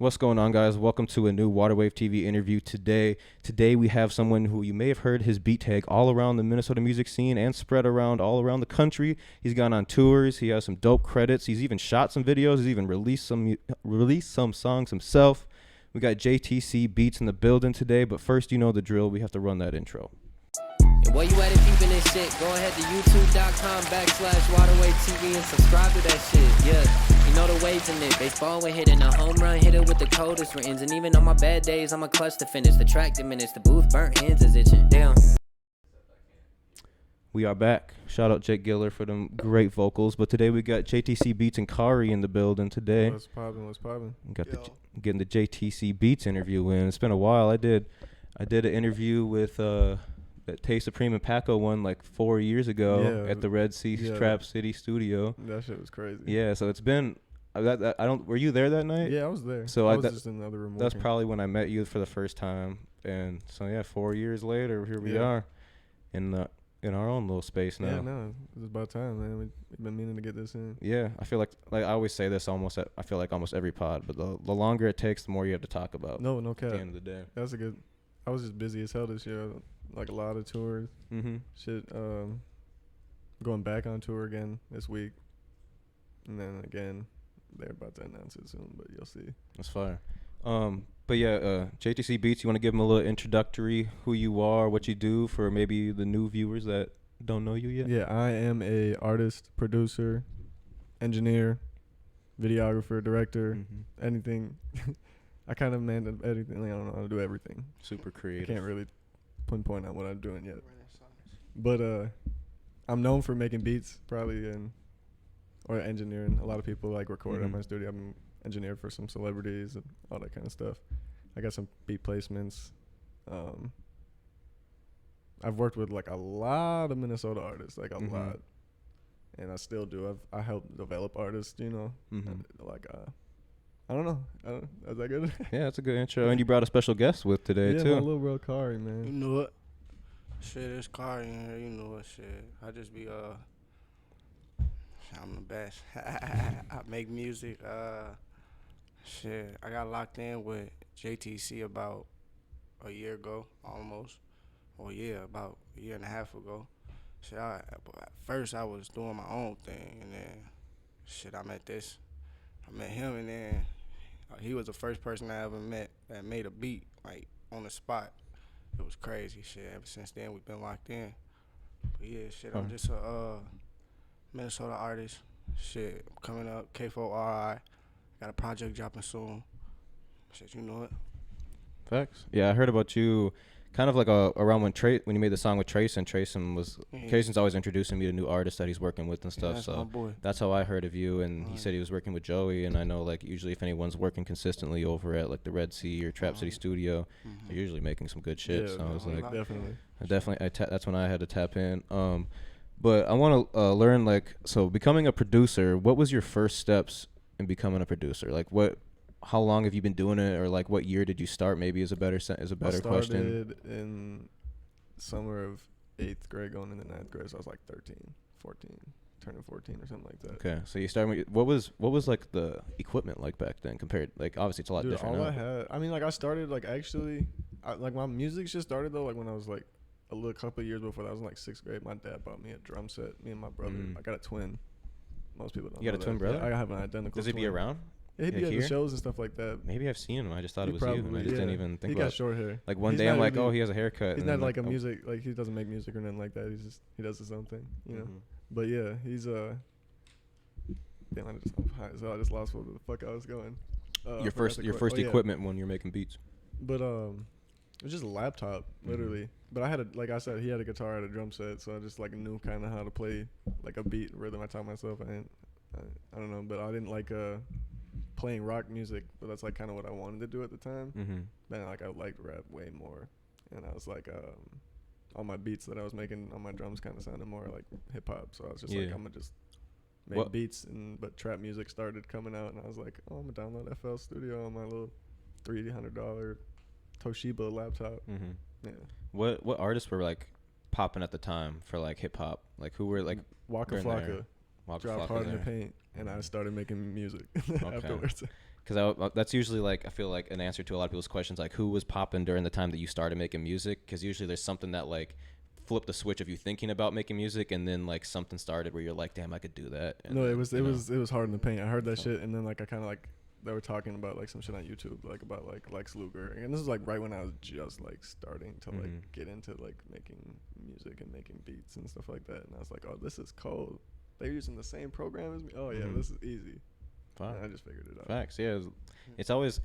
What's going on, guys? Welcome to a new Waterwave TV interview today. Today we have someone who you may have heard his beat tag all around the Minnesota music scene and spread around all around the country. He's gone on tours. He has some dope credits. He's even shot some videos. He's even released some songs himself. We got JTC Beats in the building today, but first, you know the drill. We have to run that intro. And while you at it peeping this shit, go ahead to youtube.com/Waterwave TV and subscribe to that shit. Yeah, you know the waves in it. Baseball we're hitting a home run, hit it with the coldest rains. And even on my bad days, I'm a clutch to finish. The track diminished, the booth burnt, hands is itching. Damn. We are back. Shout out Jake Giller for them great vocals. But today we got JTC Beats and Kari in the building today. What's poppin'? We got getting the JTC Beats interview in. It's been a while. I did an interview with that Tay Supreme and Paco one like 4 years ago at the Red Sea Trap City studio. That shit was crazy. Yeah, so it's been I don't. Were you there that night? Yeah, I was there. So I was just in the other room. That's probably when I met you for the first time. And so yeah, 4 years later, here we are in our own little space now. Yeah, no, it's about time, man. We've been meaning to get this in. Yeah, I feel like I always say this almost every pod, but the longer it takes, the more you have to talk about. No cap. At the end of the day. That's a good. I was just busy as hell this year, like a lot of tours. Mm-hmm. Shit, going back on tour again this week, and then again, they're about to announce it soon, but you'll see. That's fire. But yeah, JTC Beats, you want to give them a little introductory, who you are, what you do for maybe the new viewers that don't know you yet? Yeah, I am a artist, producer, engineer, videographer, director, anything. I kind of man everything. Like, I don't know how to do everything. Super creative. I can't really pinpoint out what I'm doing yet. But I'm known for making beats, probably, or engineering. A lot of people like record in my studio. I'm engineered for some celebrities and all that kind of stuff. I got some beat placements. I've worked with like a lot of Minnesota artists, like a lot, and I still do. I help develop artists, you know, like I don't know. Is that good? Yeah, that's a good intro. And you brought a special guest with today too. Yeah, my little bro Kari, man. You know what? Shit, it's Kari in here. You know what? Shit, I just be I'm the best. I make music. Shit, I got locked in with JTC about a year ago, almost. Well, yeah, about a year and a half ago. Shit, at first I was doing my own thing, and then shit, I met him, and then he was the first person I ever met that made a beat like on the spot. It was crazy. Shit, ever since then we've been locked in. But yeah, shit, I'm just a Minnesota artist. Shit, coming up, K4RI. Got a project dropping soon. Shit, you know it. Facts. Yeah, I heard about you kind of like around when you made the song with Trayson. Trayson's always introducing me to new artists that he's working with and stuff. That's so my boy. That's how I heard of you. And he said he was working with Joey. And I know like usually if anyone's working consistently over at like the Red Sea or Trap City Studio, they're usually making some good shit. Yeah, so I was like, definitely. That's when I had to tap in. But I want to learn like, so becoming a producer, what was your first steps in becoming a producer? Like how long have you been doing it, or like what year did you start? Maybe is a better question. I started in summer of 8th grade, going into 9th grade. So I was like 13, 14, turning 14 or something like that. Okay, so you started. What was like the equipment like back then compared? Like obviously it's a lot different. All I had, I mean, like I started like actually, like my music just started though. Like when I was like a couple of years before that, I was in like 6th grade. My dad bought me a drum set. Me and my brother. I got a twin. Most people don't. You got a twin brother? Yeah, I have an identical. Does he be around? Yeah, he'd be at the shows and stuff like that. Maybe I've seen him. I just thought it was you, and I just didn't even think about it. He got short hair. Like one day I'm like, oh, he has a haircut. He's not like a music, like he doesn't make music or nothing like that. He does his own thing, you know. But yeah, he's damn, I just lost where the fuck I was going. Your first equipment when you're making beats. But it was just a laptop, literally. But I had like I said, he had a guitar, I had a drum set, so I just like knew kind of how to play like a beat rhythm. I taught myself. I don't know, but I didn't like playing rock music, but that's like kind of what I wanted to do at the time. Then like I liked rap way more, and I was like all my beats that I was making on my drums kind of sounded more like hip hop. So I was just like, I'm gonna just make beats, but trap music started coming out, and I was like, oh, I'm gonna download FL Studio on my little $300 Toshiba laptop. Yeah. What artists were like popping at the time for like hip hop? Like who were like Waka Flocka? Waka Drop Flocka hard in the paint, and I started making music afterwards. Because that's usually like, I feel like an answer to a lot of people's questions, like who was popping during the time that you started making music? Because usually there's something that like flipped the switch of you thinking about making music, and then like something started where you're like, damn, I could do that. And No, then, it was hard in the paint. I heard that shit, and then like I kind of like they were talking about like some shit on YouTube, like about like Lex Luger, and this is like right when I was just like starting to like get into like making music and making beats and stuff like that, and I was like, oh, this is cold. They're using the same program as me. Oh yeah, this is easy. And I just figured it out. Facts, yeah. It's always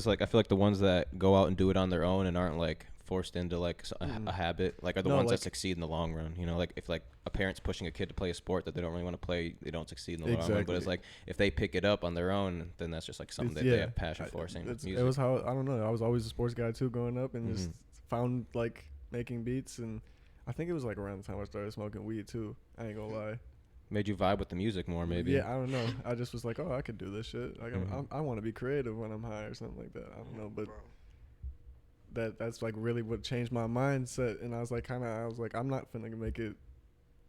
like, I feel like the ones that go out and do it on their own and aren't like forced into like a habit, like are the ones that succeed in the long run. You know, like if like a parent's pushing a kid to play a sport that they don't really want to play, they don't succeed in the long run. But it's like if they pick it up on their own, then that's just like something that they have passion for. Same with music. It was how, I don't know, I was always a sports guy too growing up, and just found like making beats, and I think it was like around the time I started smoking weed too. I ain't gonna lie. Made you vibe with the music more, maybe. Yeah, I don't know. I just was like, oh, I could do this shit. Like, I want to be creative when I'm high or something like that. I don't know, but that's like really what changed my mindset. And I was like, I'm not finna make it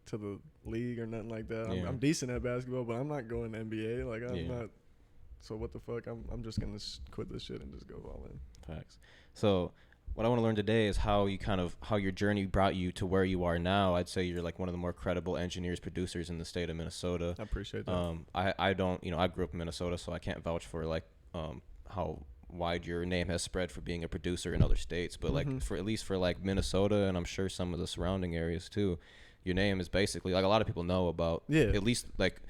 to the league or nothing like that. I'm decent at basketball, but I'm not going to NBA. Like, I'm not. So what the fuck? I'm just gonna quit this shit and just go all in. Facts. So what I want to learn today is how your journey brought you to where you are now. I'd say you're like one of the more credible engineers, producers in the state of Minnesota. I appreciate that. I don't, I grew up in Minnesota, so I can't vouch for like how wide your name has spread for being a producer in other states. But like for at least for like Minnesota, and I'm sure some of the surrounding areas too, your name is basically like a lot of people know about. Yeah. At least like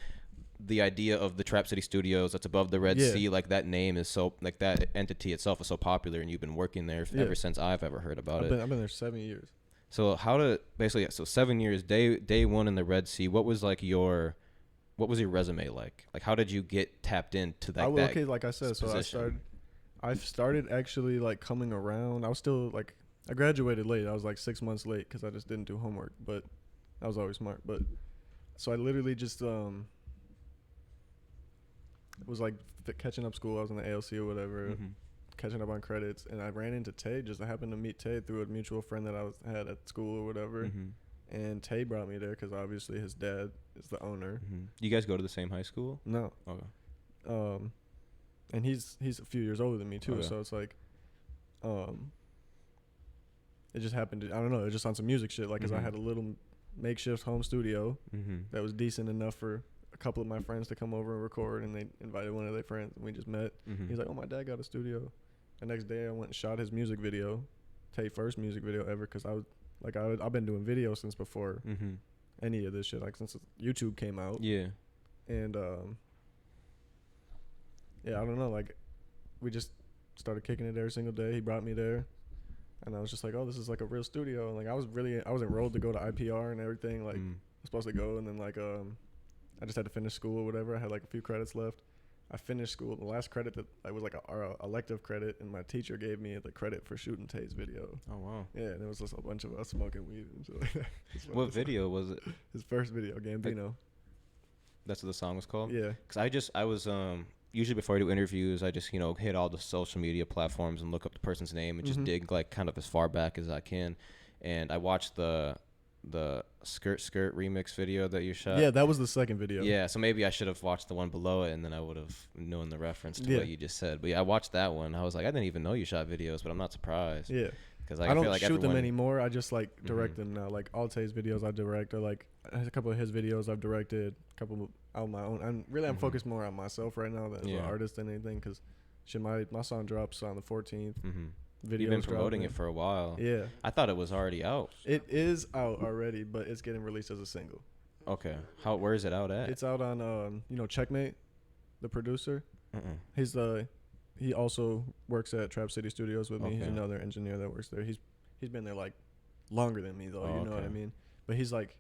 the idea of the Trap City Studios that's above the Red Sea, like that name is so, like that entity itself is so popular, and you've been working there ever since I've ever heard about it. I've been there 7 years. So 7 years, day one in the Red Sea, what was your resume like? Like how did you get tapped into that? Okay, like I said, position? So I started actually like coming around. I was still like, I graduated late. I was like 6 months late because I just didn't do homework, but I was always smart. But so I literally just was like catching up school. I was in the ALC or whatever, catching up on credits, and I ran into Tay. I happened to meet Tay through a mutual friend that I had at school or whatever, and Tay brought me there because obviously his dad is the owner. You guys go to the same high school? No. Okay. And he's a few years older than me too, so it's like, it just happened to, I don't know, it just on some music shit, like, cause I had a little makeshift home studio that was decent enough for a couple of my friends to come over and record, and they invited one of their friends, and we just met. He's like, oh, my dad got a studio. The next day I went and shot his music video, Tate's first music video ever, because I've been doing videos since before any of this shit, like since YouTube came out. Yeah. And I don't know, like we just started kicking it every single day. He brought me there, and I was just like, oh, this is like a real studio. And like I was enrolled to go to IPR and everything, like I was supposed to go, and then like I just had to finish school or whatever. I had like a few credits left. I finished school. The last credit that I was like a elective credit, and my teacher gave me the credit for shooting Tate's video. Oh wow! Yeah, and it was just a bunch of us smoking weed and shit like that. What video was it? His first video, Gambino. That's what the song was called. Yeah. Cause I was usually before I do interviews, I just hit all the social media platforms and look up the person's name and just dig like kind of as far back as I can, and I watched the skirt remix video that you shot. Yeah, that was the second video. Yeah, so maybe I should have watched the one below it, and then I would have known the reference to what you just said. But yeah, I watched that one. I was like, I didn't even know you shot videos, but I'm not surprised. Yeah, because I don't feel like shoot them anymore. I just like direct them now. Like Alte's videos I direct, or like a couple of his videos I've directed, a couple on my own. I'm focused more on myself right now than as an artist than anything, because shit, my song drops on the 14th. You've been promoting it for a while. Yeah. I thought it was already out. It is out already, but it's getting released as a single. Okay. Where is it out at? It's out on Checkmate, the producer. He's he also works at Trap City Studios with me. He's another engineer that works there. He's been there like longer than me though, you know what I mean? But he's like,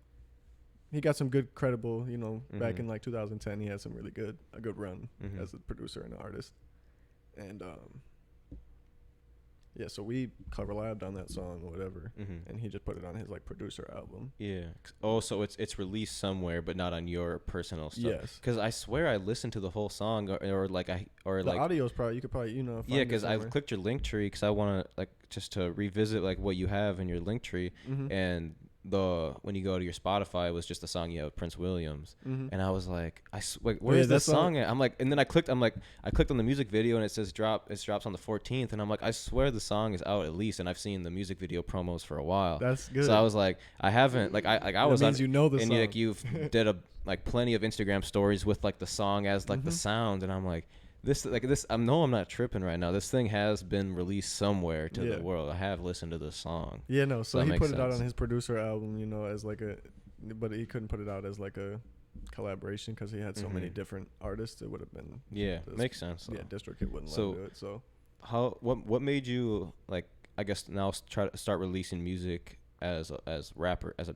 he got some good credible, back in like 2010 he had some really a good run as a producer and an artist. And yeah, so we cover labbed on that song or whatever, and he just put it on his like producer album. Yeah. Oh, so it's released somewhere, but not on your personal stuff. Yes. Because I swear I listened to the whole song, or the audio's probably you could probably yeah, because I've clicked your link tree because I want to like just to revisit like what you have in your link tree, and when you go to your Spotify, it was just the song you have with Prince Williams, Mhm. and I was like, where's that this song- song at? I'm like, and then I clicked on the music video, and it says it drops on the 14th, and I'm like, I swear the song is out at least, and I've seen the music video promos for a while. That's good. So I was like, I haven't I was means on, you know the and song. like you've did plenty of Instagram stories with like the song as like the Mhm. sound, and I'm like. I'm not tripping right now. This thing has been released somewhere to Yeah. the world. I have listened to this song. Yeah, no. So that he makes put it out sense. on his producer album, as like but he couldn't put it out as like a collaboration because he had so many Mhm. different artists. It would have been Yeah, this- makes sense. Yeah, DistroKid wouldn't So- let him do it. So What made you like? I guess now try to start releasing music as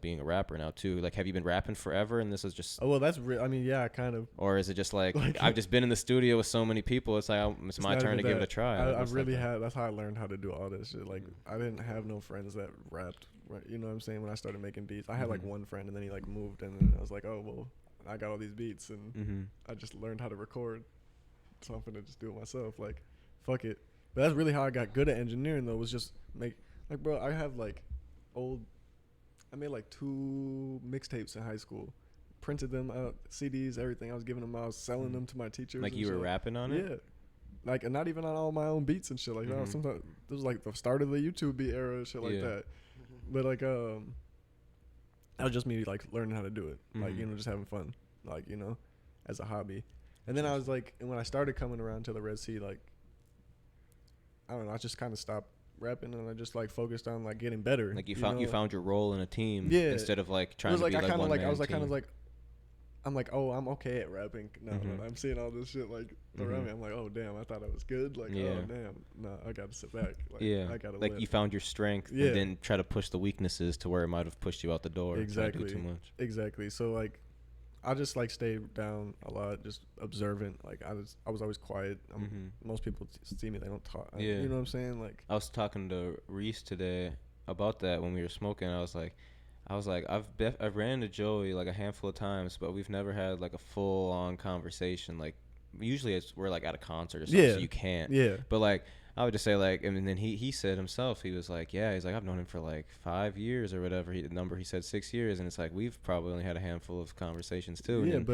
being a rapper now too. Like, have you been rapping forever, and this is just, well, that's I mean, yeah, kind of. or is it just like, Like- I've just been in the studio with so many people? It's like it's my not turn to even give it that. a try. I What's that really thing? had. That's how I learned how to do all this shit. Like, I didn't have no friends that rapped. Right, you know what I'm saying? When I started making beats, I had like Mhm. one friend, and then he like moved, and then I was like, oh well, I got all these beats, and Mhm. I just learned how to record. So I'm gonna just do it myself. Like, fuck it. But that's really how I got good at engineering, though. Was just bro. I have like I made like 2 mixtapes in high school, printed them out, CDs, everything. I was giving them out, I was selling them to my teachers. Like and you were shit. rapping on it. Yeah. Like, and not even on all my own beats and shit like that. Mhm. Sometimes this was like the start of the YouTube beat era and shit like Yeah. that. But like that was just me like learning how to do it. Like, Mhm. just having fun. Like, as a hobby. And then I was like, and when I started coming around to the Red Sea, like, I don't know, I just kind of stopped rapping and I just like focused on like getting better. Like you found your role in a team. Yeah. Instead of like It trying was to like be I like kind one of like man I was like kind team. of like I'm like, oh, I'm okay at rapping now. Mhm. I'm seeing all this shit like around Mhm. me. I'm like, oh damn, I thought I was good. Like, Yeah. oh damn, no, I got to sit back. Like, Yeah, I gotta like live. you found your strength Yeah. and then try to push the weaknesses to where it might have pushed you out the door. trying to do Exactly. too much. Exactly. So like, I just like stayed down a lot, just observant. Like I was always quiet. Most people see me, they don't talk. Yeah. You know what I'm saying? Like, I was talking to Reese today about that when we were smoking. I was like, I've ran into Joey like a handful of times, but we've never had like a full on conversation. Like usually we're like at a concert or something, Yeah. so you can't. yeah. But like I would just say like, and then he said himself, he was like, yeah, he's like, I've known him for like 5 years or whatever. He said 6 years, and it's like we've probably only had a handful of conversations too. Yeah, and,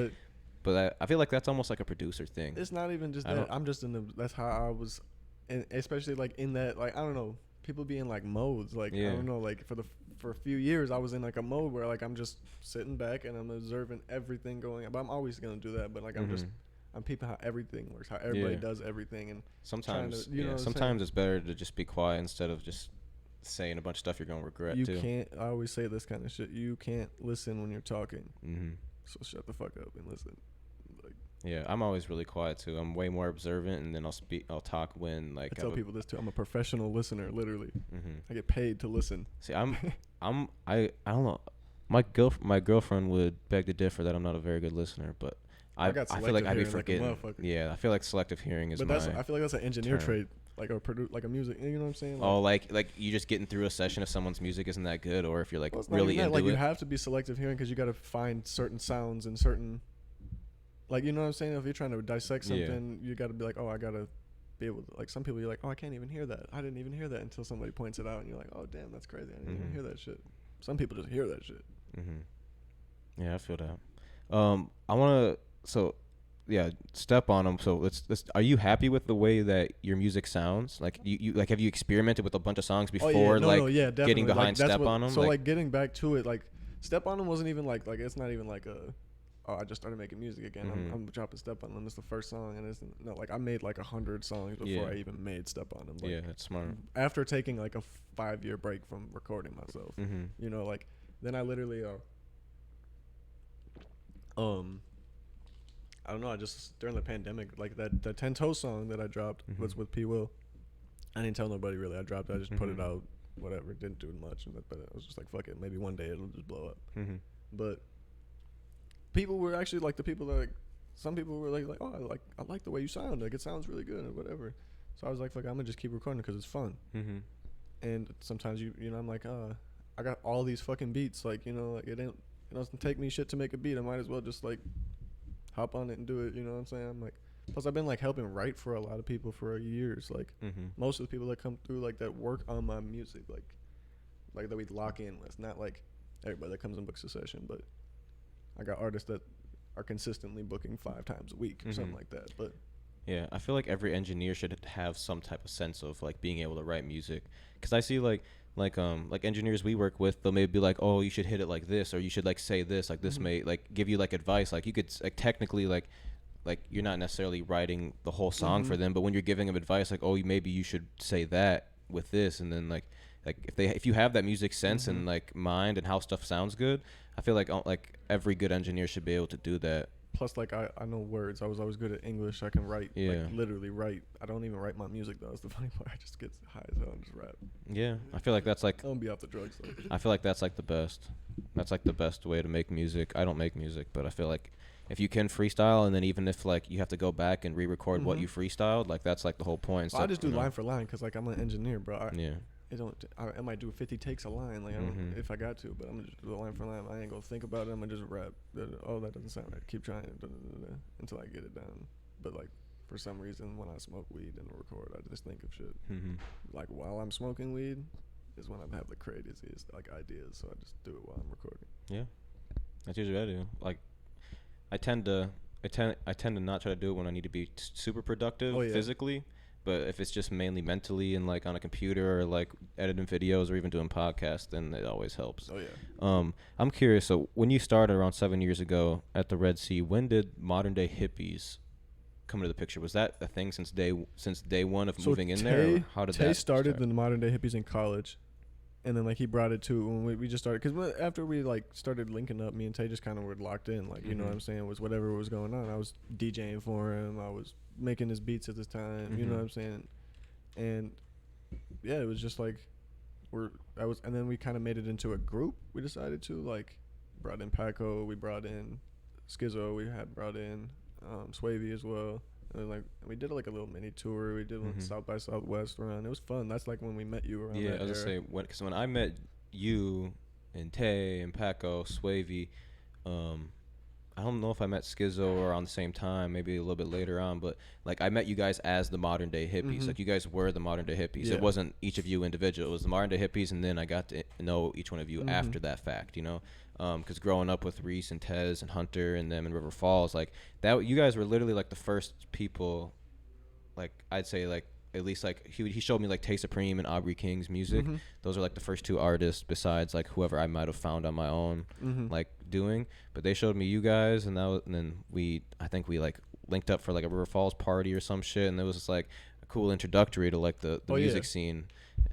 but I feel like that's almost like a producer thing. it's not even just I that. don't- I'm just in the. That's how I was, and especially like in that. Like, I don't know. People be in like modes. Like, Yeah. I don't know. Like for a few years, I was in like a mode where like I'm just sitting back and I'm observing everything going on. But I'm always gonna do that. But like I'm peeping how everything works, how everybody Yeah. does everything, and Sometimes, trying to- you know what I'm sometimes it's better to just be quiet instead of just saying a bunch of stuff you're gonna regret you too. can't. I always say this kind of shit. You can't listen when you're talking. Mm-hmm. So shut the fuck up and listen. Like, Yeah, I'm always really quiet too. I'm way more observant, and then I'll talk when like I tell people this too. I'm a professional listener. Literally, Mm-hmm. I get paid to listen. See, I don't know. My girlfriend would beg to differ that I'm not a very good listener, but I got feel like selective I'd be hearing like a forgetting. motherfucker. Yeah, I feel like selective hearing is But my. I feel like that's an engineer term. trait, like like a music. You know what I'm saying? Oh, like you just getting through a session if someone's music isn't that good, or if you're like well, it's not really even that. into Like, it. you have to be selective hearing because you got to find certain sounds and certain, like, you know what I'm saying? If you're trying to dissect Yeah. something, you got to be like, oh, I got to be able to, like, some people you're like, oh, I can't even hear that. I didn't even hear that until somebody points it out, and you're like, oh, damn, that's crazy. I didn't even Mhm. hear that shit. Some people just hear that shit. Yeah, I feel that. I want to. So, yeah, step on them. So let's. Are you happy with the way that your music sounds? Like you like, have you experimented with a bunch of songs before? Yeah, definitely. getting behind that's Step on 'em? So Like- like getting back to it, like Step on 'em wasn't even like it's not even like a. Oh, I just started making music again. Mhm. I'm dropping Step on 'em. It's the first song, and it's no, like, I made like 100 songs before Yeah. I even made Step on 'em. Like, Yeah, that's smart. after taking like a 5-year break from recording myself, Mm-hmm. you know, like, then I literally I don't know, I just during the pandemic, like that 10 Toe song that I dropped was with P Will. I didn't tell nobody really. I dropped it. I just put it out, whatever. Didn't do much, but I was just like, fuck it, maybe one day it'll just blow up. Mm-hmm. But people were actually like, the people that, like, some people were like, oh, I like the way you sound, like, it sounds really good or whatever. So I was like, fuck, I'm gonna just keep recording because it's fun. Mm-hmm. And sometimes you know, I'm like, I got all these fucking beats, like, you know, like, it doesn't take me shit to make a beat. I might as well just like hop on it and do it. You know what I'm saying? I'm like, plus I've been like helping write for a lot of people for years. Like, most of the people that come through, like, that work on my music, like that we lock in with, not like everybody that comes and books a session, but I got artists that are consistently booking 5 times a week or something like that. But yeah, I feel like every engineer should have some type of sense of like being able to write music, because I see like engineers we work with, they'll maybe be like, oh, you should hit it like this, or you should like say this, like this may like give you like advice, like you could like technically like you're not necessarily writing the whole song for them, but when you're giving them advice, like, oh, maybe you should say that with this, and then like if you have that music sense and like mind and how stuff sounds good, I feel like every good engineer should be able to do that. plus, like, I know words. I was always good at English. I can write, Yeah. like, literally write. I don't even write my music, though. That's the funny part. I just get high as hell and just rap. Yeah, I feel like that's like I don't be off the drugs, though. I feel like that's like the best. That's like the best way to make music. I don't make music, but I feel like if you can freestyle, and then even if like you have to go back and re-record what you freestyled, like that's like the whole point. Well, I just do line for line because, like, I'm an engineer, bro. Yeah. I might do 50 takes a line, like, I don't, if I got to, but I'm gonna just do a line for line. I ain't gonna think about it. I'm gonna just rap. Oh, that doesn't sound right. Keep trying until I get it down. But like, for some reason, when I smoke weed and record, I just think of shit. Like, while I'm smoking weed is when I have the craziest like ideas. So I just do it while I'm recording. Yeah, that's usually what I do. Like, I tend to not try to do it when I need to be super productive physically. But if it's just mainly mentally and like on a computer or like editing videos or even doing podcasts, then it always helps. Oh yeah. I'm curious. So when you started around 7 years ago at the Red Sea, when did modern day hippies come into the picture? Was that a thing since day one of moving in there? Or how did Tay that started start? the modern day hippies in college, and then like he brought it to when we just started, because after we like started linking up, me and Tay just kind of were locked in. Like, you know what I'm saying, was whatever was going on. I was DJing for him. I was making his beats at this time, you know what I'm saying, and yeah, it was just like and then we kind of made it into a group. We decided to like brought in Paco, we brought in Schizo, we had brought in Swavey as well, and like we did like a little mini tour. We did one South by Southwest run. It was fun. That's like when we met you around. Yeah, that I was era. gonna say because when I met you and Tay and Paco, Swavey, I don't know if I met Schizo around the same time, maybe a little bit later on, but like I met you guys as the modern day hippies. Like you guys were the modern day hippies. Yeah. It wasn't each of you individual. It was the modern day hippies, and then I got to know each one of you after that fact, you know? Because growing up with Reese and Tez and Hunter and them in River Falls, like that, you guys were literally like the first people, like I'd say like at least like he showed me like Tay Supreme and Aubrey King's music. Those are like the first 2 artists besides like whoever I might have found on my own like doing, but they showed me you guys, and then I think we like linked up for like a River Falls party or some shit, and it was just like a cool introductory to like the music scene.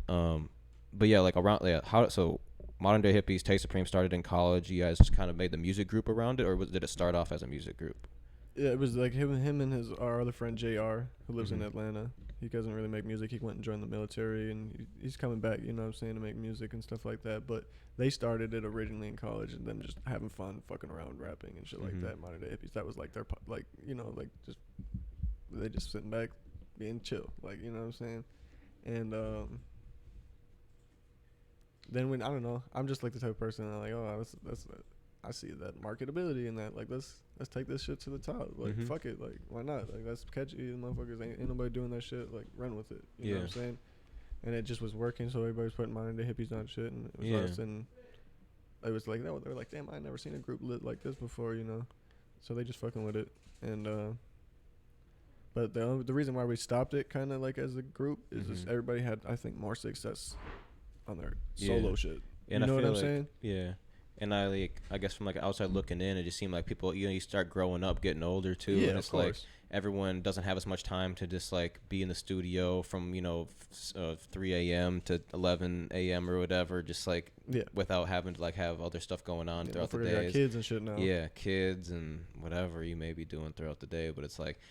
But yeah, like around so modern day hippies, Tay Supreme started in college. You guys just kind of made the music group around it, or did it start off as a music group? Yeah, it was like him and our other friend JR, who lives in Atlanta. He doesn't really make music. He went and joined the military, and he's coming back, you know what I'm saying, to make music and stuff like that. But they started it originally in college, and them just having fun, fucking around, rapping and shit like that. Modern day hippies, that was like their, like, you know, like just they just sitting back, being chill, like, you know what I'm saying. And then when I don't know, I'm just like the type of person that like, oh, that's I see that marketability in that. Like, let's take this shit to the top. Like, fuck it. Like, why not? Like, that's catchy. Motherfuckers ain't nobody doing that shit. Like, run with it. You know what I'm saying? And it just was working. So everybody's putting modern day hippies on shit, and it was us. And it was like that. They were like, damn, I never seen a group lit like this before. You know? So they just fucking with it. And but the reason why we stopped it, kind of like as a group, is just everybody had, I think, more success on their solo shit. And you know I what feel I'm like, saying? Yeah. And I guess from like outside looking in, it just seemed like people, you know, you start growing up, getting older too, Yeah, and it's like everyone doesn't have as much time to just like be in the studio from 3 a.m. to 11 a.m. or whatever, just like without having to like have other stuff going on throughout the day. Got kids and shit now. Yeah, kids and whatever you may be doing throughout the day, but it's like.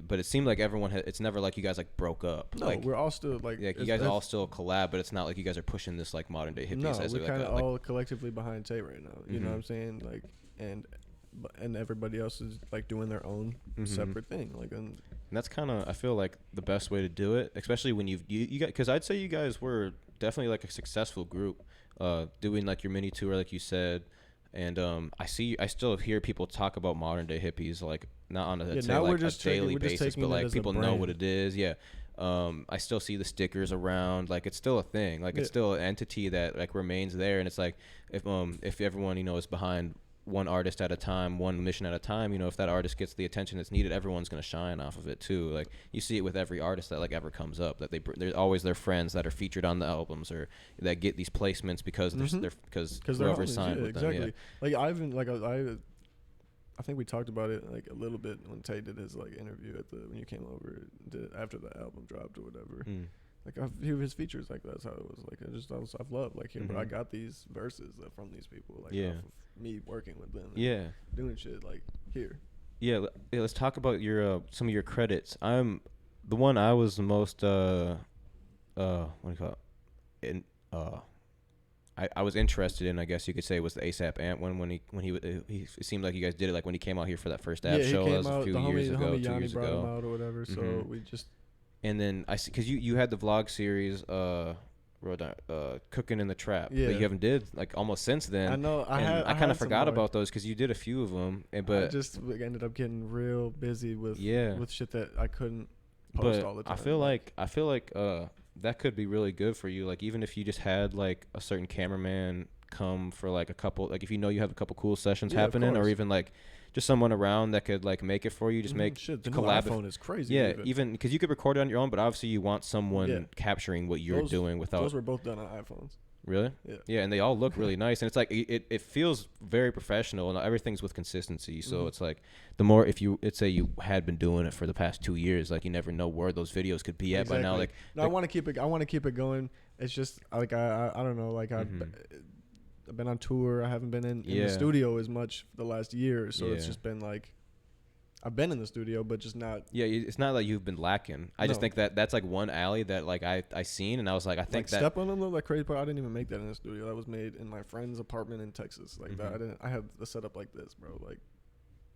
But it seemed like everyone it's never like you guys like broke up. No, like, we're all still like you guys all still collab, but it's not like you guys are pushing this like modern day hippies. No, we're kind of like all collectively behind Tay right now. You know what I'm saying? Like, and everybody else is like doing their own separate thing. Like, and that's kind of, I feel like, the best way to do it, especially when you got, because I'd say you guys were definitely like a successful group, doing like your mini tour, like you said. And I still hear people talk about modern day hippies, like not on a, daily basis, but like people know what it is. Yeah. I still see the stickers around. Like, it's still a thing. Like, it's still an entity that like remains there. And it's like, if everyone, you know, is behind one artist at a time, one mission at a time, you know, if that artist gets the attention that's needed, everyone's going to shine off of it too. Like, you see it with every artist that like ever comes up, that there's always their friends that are featured on the albums or that get these placements because because whoever's signed with them. Yeah. Like I think we talked about it like a little bit when Tay did his like interview when you came over after the album dropped or whatever. Like his features, like that's how it was. Like I've loved like him, but I got these verses from these people, like off of me working with them, doing shit like here. Yeah, let's talk about your some of your credits. I'm the one I was the most what do you call it? I was interested in, I guess you could say, was the ASAP Ant one when he it seemed like you guys did it like when he came out here for that first app show. That was a few years ago, 2 years ago. Him out or whatever, so we just. And then I see, because you had the vlog series, Cooking in the Trap, but you haven't did like almost since then. I know. I kind of forgot about those because you did a few of them, but I just ended up getting real busy with shit that I couldn't post all the time. I feel like that could be really good for you. Like, even if you just had like a certain cameraman come for like a couple, like if you know you have a couple cool sessions happening, or even like just someone around that could like make it for you, just make shit. The collab. new iPhone is crazy. Yeah, even because you could record it on your own, but obviously you want someone capturing what you're doing without. Those were both done on iPhones. Really? Yeah, and they all look really nice, and it's like it feels very professional, and everything's with consistency. So it's like the more if say you had been doing it for the past 2 years, like you never know where those videos could be at by now. Like, I want to keep it. I want to keep it going. It's just like I don't know. Like I've been on tour. I haven't been in the studio as much the last year, so it's just been like I've been in the studio, but just not. Yeah, it's not like you've been lacking. I just think that's like one alley that like I seen, and I was like, I think like that Step on Them though, that crazy part. I didn't even make that in the studio. That was made in my friend's apartment in Texas. Like that, I had the setup like this, bro. Like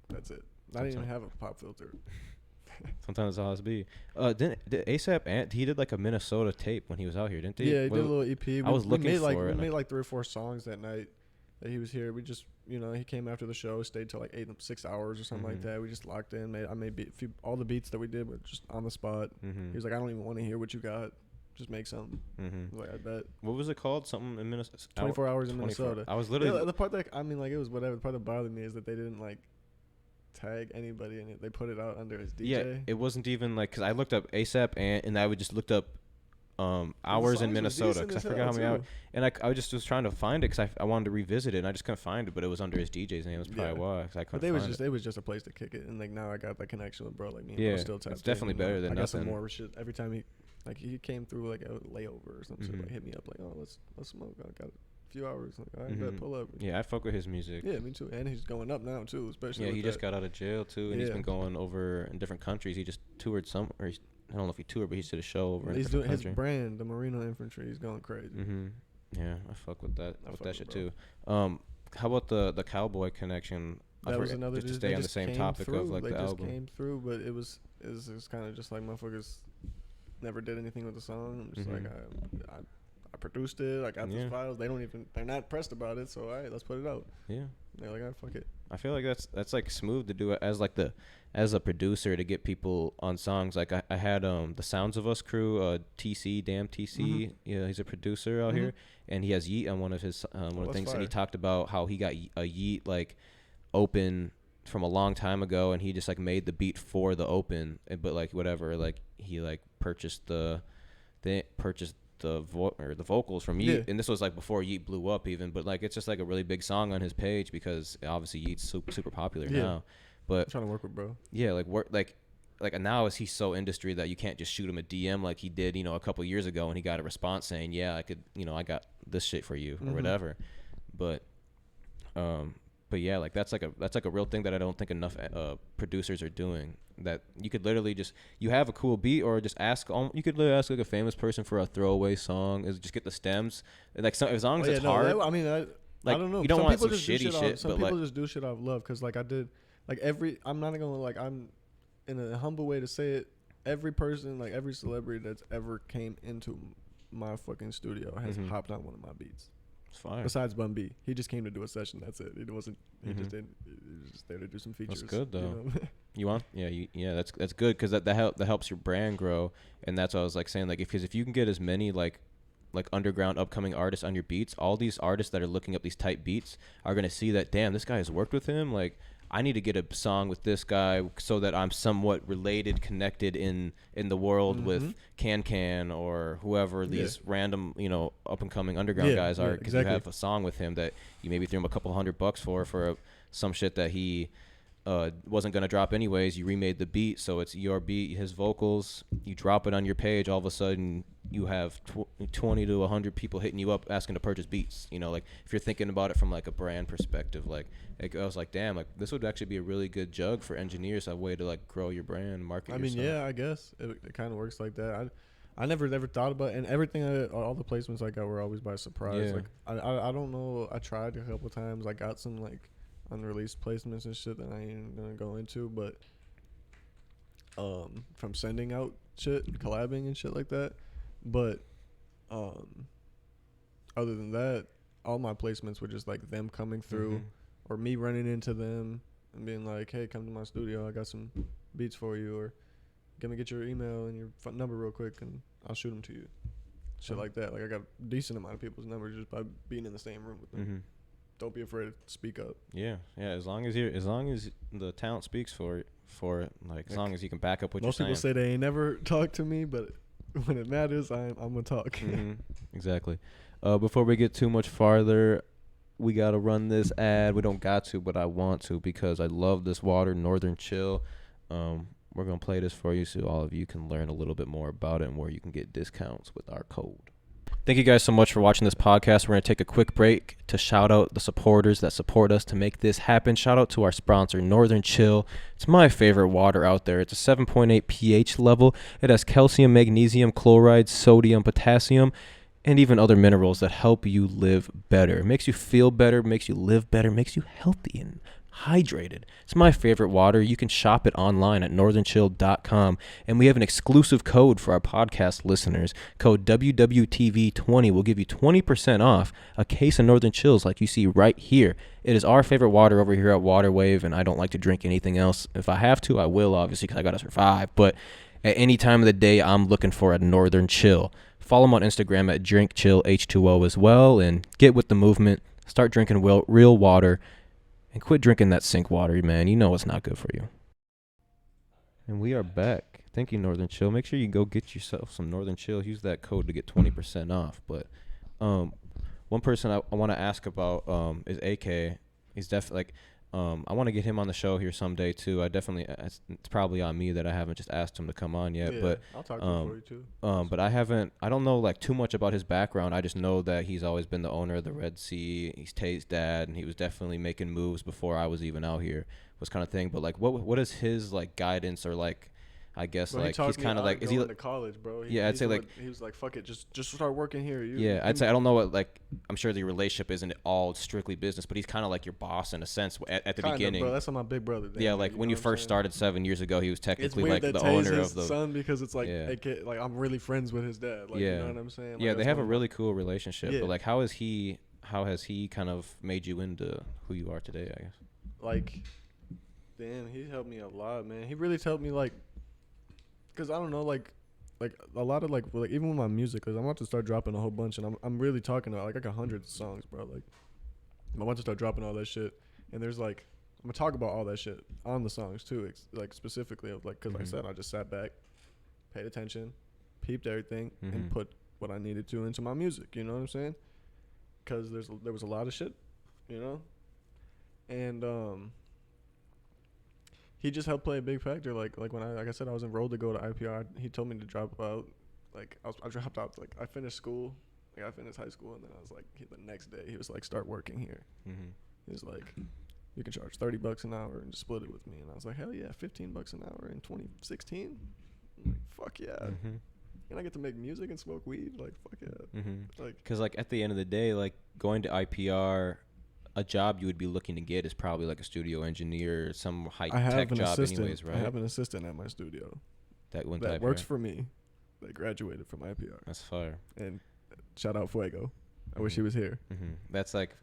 that's it. I didn't even have a pop filter. Sometimes it has to be. Did ASAP Ant? He did like a Minnesota tape when he was out here, didn't he? Yeah, he did a little EP. I was looking for it. We made like 3 or 4 songs that night that he was here. We just, he came after the show, stayed till like 6 hours or something like that. We just locked in. I made all the beats that we did were just on the spot. He was like, I don't even want to hear what you got. Just make something. I was like, I bet. What was it called? Something in Minnesota. 24 hours in Minnesota. I was literally the part that it was whatever. The part that bothered me is that they didn't like tag anybody in it. They put it out under his DJ. Yeah, it wasn't even like, because I looked up ASAP and I would just looked up hours in Minnesota because I forgot how many hours, and I just was trying to find it because I wanted to revisit it and I just couldn't find it, but it was under his DJ's name. That's probably why, cause I couldn't find it. It was just a place to kick it, and like now I got that connection with bro. Like me, yeah, still tapped it's definitely better than I got nothing. Some more shit every time he came through like a layover or something. Like hit me up like, oh, let's smoke. I got few hours. Like, all right, better pull up. Yeah, I fuck with his music. Yeah, me too. And he's going up now too, especially. Yeah, he just got out of jail too, and he's been going over in different countries. He just toured I don't know if he toured, but he did a show over. He's doing his brand, the Marino Infantry. He's going crazy. Yeah, I fuck with that. With that shit too. How about the Cowboy connection? That was another. Just to stay on the same topic of like the album. They just came through, but it was kind of just like motherfuckers never did anything with the song. I'm just like I produced it. I got these files. They're not pressed about it. So all right, let's put it out. Yeah. They're like, all right, fuck it. I feel like that's like smooth to do it as a producer to get people on songs. Like I had the Sounds of Us crew, TC, damn TC. Yeah, he's a producer out here, and he has Yeet on one of his one of the things, and he talked about how he got a Yeet like open from a long time ago, and he just like made the beat for the open, but like whatever, like he like purchased the vocals from Yeet, and this was like before Yeet blew up even, but like it's just like a really big song on his page because obviously Yeet's super popular now. But I'm trying to work with bro. Yeah, like now is he so industry that you can't just shoot him a DM like he did, a couple years ago, and he got a response saying, yeah, I could, I got this shit for you or whatever. But yeah, like that's like a real thing that I don't think enough producers are doing. That you could literally you have a cool beat, or just you could literally ask like a famous person for a throwaway song, is just get the stems, and like as long as it's hard. I don't know. You don't want some shitty shit. Some people just do shit out of love, because like I did, like I'm not gonna like I'm in a humble way to say it. Every person, like every celebrity that's ever came into my fucking studio has hopped on one of my beats. Fine. Besides Bun B, he just came to do a session. That's it. It wasn't. He just didn't. He was just there to do some features. That's good though. You want? Yeah, that's good because that helps your brand grow, and that's what I was like saying, like if you can get as many like underground upcoming artists on your beats, all these artists that are looking up these type beats are gonna see that, damn, this guy has worked with him. Like, I need to get a song with this guy so that I'm somewhat related, connected in the world with Can or whoever these random, up and coming underground guys are, because you have a song with him that you maybe threw him a couple $100 for some shit that he wasn't gonna drop anyways. You remade the beat, so it's your beat, his vocals. You drop it on your page, all of a sudden you have 20 to 100 people hitting you up asking to purchase beats. Like if you're thinking about it from like a brand perspective, like I was like, damn, like this would actually be a really good jug for engineers, a way to like grow your brand, market yourself. Yeah, I guess it kind of works like that. I never thought about it, and everything, all the placements I got were always by surprise. Yeah. Like I don't know. I tried a couple times. I got some like unreleased placements and shit that I ain't gonna go into, but from sending out shit, collabing and shit like that. But other than that, all my placements were just like them coming through or me running into them and being like, hey, come to my studio, I got some beats for you, or let me get your email and your phone number real quick and I'll shoot them to you. Shit like that. Like, I got a decent amount of people's numbers just by being in the same room with them. Don't be afraid to speak up. Yeah. As long as the talent speaks for it, like as long as you can back up what you're saying. Most people say they ain't never talked to me, but when it matters, I'm gonna talk. Exactly. Before we get too much farther, we gotta run this ad. We don't got to, but I want to because I love this water, Northern Chill. We're gonna play this for you so all of you can learn a little bit more about it and where you can get discounts with our code. Thank you guys so much for watching this podcast. We're going to take a quick break to shout out the supporters that support us to make this happen. Shout out to our sponsor, Northern Chill. It's my favorite water out there. It's a 7.8 pH level. It has calcium, magnesium, chloride, sodium, potassium, and even other minerals that help you live better. It makes you feel better, makes you live better, makes you healthy and hydrated. It's my favorite water. You can shop it online at northernchill.com, and we have an exclusive code for our podcast listeners. Code WWTV20 will give you 20% off a case of Northern Chills like you see right here. It is our favorite water over here at WaterWave, and I don't like to drink anything else. If I have to, I will, obviously, because I got to survive, but at any time of the day, I'm looking for a Northern Chill. Follow them on Instagram at DrinkChillH2O as well, and get with the movement. Start drinking real water. And quit drinking that sink water, man. You know it's not good for you. And we are back. Thank you, Northern Chill. Make sure you go get yourself some Northern Chill. Use that code to get 20% off. But one person I want to ask about is AK. He's definitely like, I want to get him on the show here someday too. It's probably on me that I haven't just asked him to come on yet. Yeah, but I'll talk to him for you too. But I don't know like too much about his background. I just know that he's always been the owner of the Red Sea. He's Tay's dad, and he was definitely making moves before I was even out here. Was kind of thing. But like, what is his like guidance or like? I guess like he's kind of like is he to college, bro? I'd say like he was like fuck it, just start working here. I'd say I don't know what like I'm sure the relationship isn't all strictly business, but he's kind of like your boss in a sense at the beginning. Bro, that's on my big brother. Like when you first started 7 years ago, he was technically like the owner of the son because it's like like I'm really friends with his dad. Like, you know what I'm saying? Like, they have a really cool relationship. But like how has he kind of made you into who you are today? I guess. Like, damn, he helped me a lot, man. He really helped me like. Cause I don't know, like a lot of like even with my music, cause I'm about to start dropping a whole bunch, and I'm really talking about like I got hundreds of songs, bro. Like I'm about to start dropping all that shit, and there's like I'm gonna talk about all that shit on the songs too, like specifically of like, cause like I said, I just sat back, paid attention, peeped everything, and put what I needed to into my music. You know what I'm saying? Cause there was a lot of shit, you know, and he just helped play a big factor. Like when I said I was enrolled to go to IPR, he told me to drop out. Like I dropped out. Like I finished school, like I finished high school, and then I was like the next day he was like start working here. He was like, you can charge $30 an hour and just split it with me. And I was like, hell yeah, $15 an hour in 2016. I'm like, fuck yeah. And I get to make music and smoke weed. Like fuck yeah. Like because like at the end of the day, like going to IPR. A job you would be looking to get is probably like a studio engineer or some high-tech job anyways, right? I have an assistant at my studio that works for me that graduated from IPR. That's fire. And shout out Fuego. I wish he was here. That's like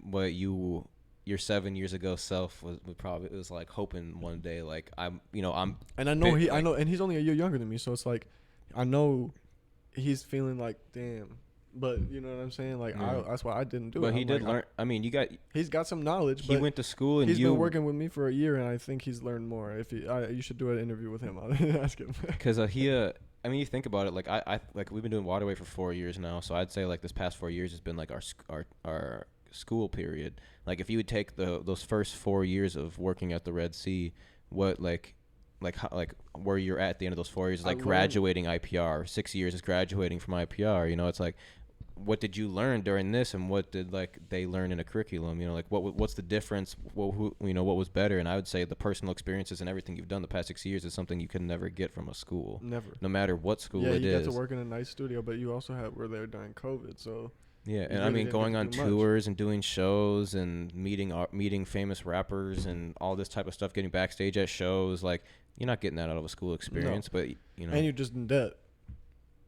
what you your 7 years ago self would probably, it was like hoping one day, like I'm, And I know bit, I know, and he's only a year younger than me, so it's like, I know he's feeling like, damn. But you know what I'm saying? Like, Yeah. that's why I didn't do it. but he I'm did like, learn. I mean, he's got some knowledge. he But went to school and he's you been working with me for a year, and I think he's learned more. If you should do an interview with him. I'll ask him. because I mean, you think about it, like I like we've been doing Waterway for 4 years now, so I'd say like this past 4 years has been like our school period. Like if you would take those first 4 years of working at the Red Sea, what like how, like where you're at the end of those 4 years is like graduating IPR. 6 years is graduating from IPR. It's like, what did you learn during this, and what did like they learn in a curriculum? Like what's the difference? What was better? And I would say the personal experiences and everything you've done the past 6 years is something you can never get from a school. Never. No matter what school it is. Yeah, you got to work in a nice studio, but you also were there during COVID, so. Yeah, and really I mean didn't going get to on do much. tours and doing shows and meeting famous rappers and all this type of stuff, getting backstage at shows, like you're not getting that out of a school experience, but And you're just in debt.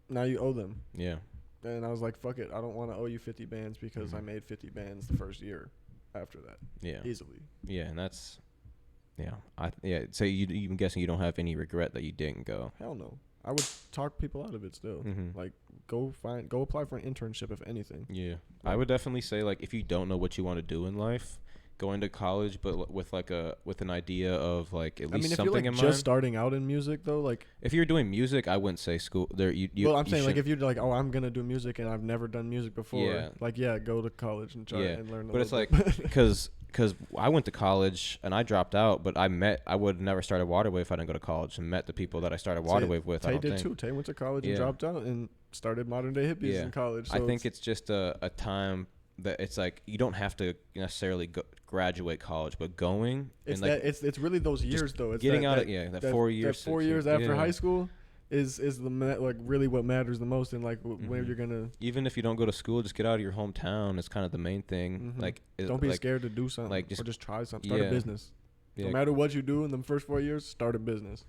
Now you owe them. Yeah. And I was like, fuck it. I don't want to owe you 50 bands because I made 50 bands the first year after that. Yeah. Easily. Yeah, and that's, so I'm guessing you don't have any regret that you didn't go. Hell no. I would talk people out of it still. Mm-hmm. Like, go apply for an internship, if anything. Yeah. I would definitely say, like, if you don't know what you want to do in life, go into college, but with an idea of like at least something in mind. If you're just starting out in music though, like if you're doing music, I wouldn't say school. Well, I'm saying like if you're like, oh, I'm gonna do music and I've never done music before, go to college and try and learn. But it's like because I went to college and I dropped out, but I would have never started Waterwave if I didn't go to college and met the people that I started Waterwave with. Tay did too. Tay went to college and dropped out and started Modern Day Hippies in college. So I think it's just a time that it's like you don't have to necessarily graduate college, but going it's and like it's really those years though. It's getting that 4 years. That 4 years after high school is like really what matters the most, and like where you're gonna. Even if you don't go to school, just get out of your hometown. It's kind of the main thing. Mm-hmm. Like don't be scared to do something. Like just try something. Start a business. No matter what you do in the first 4 years, start a business.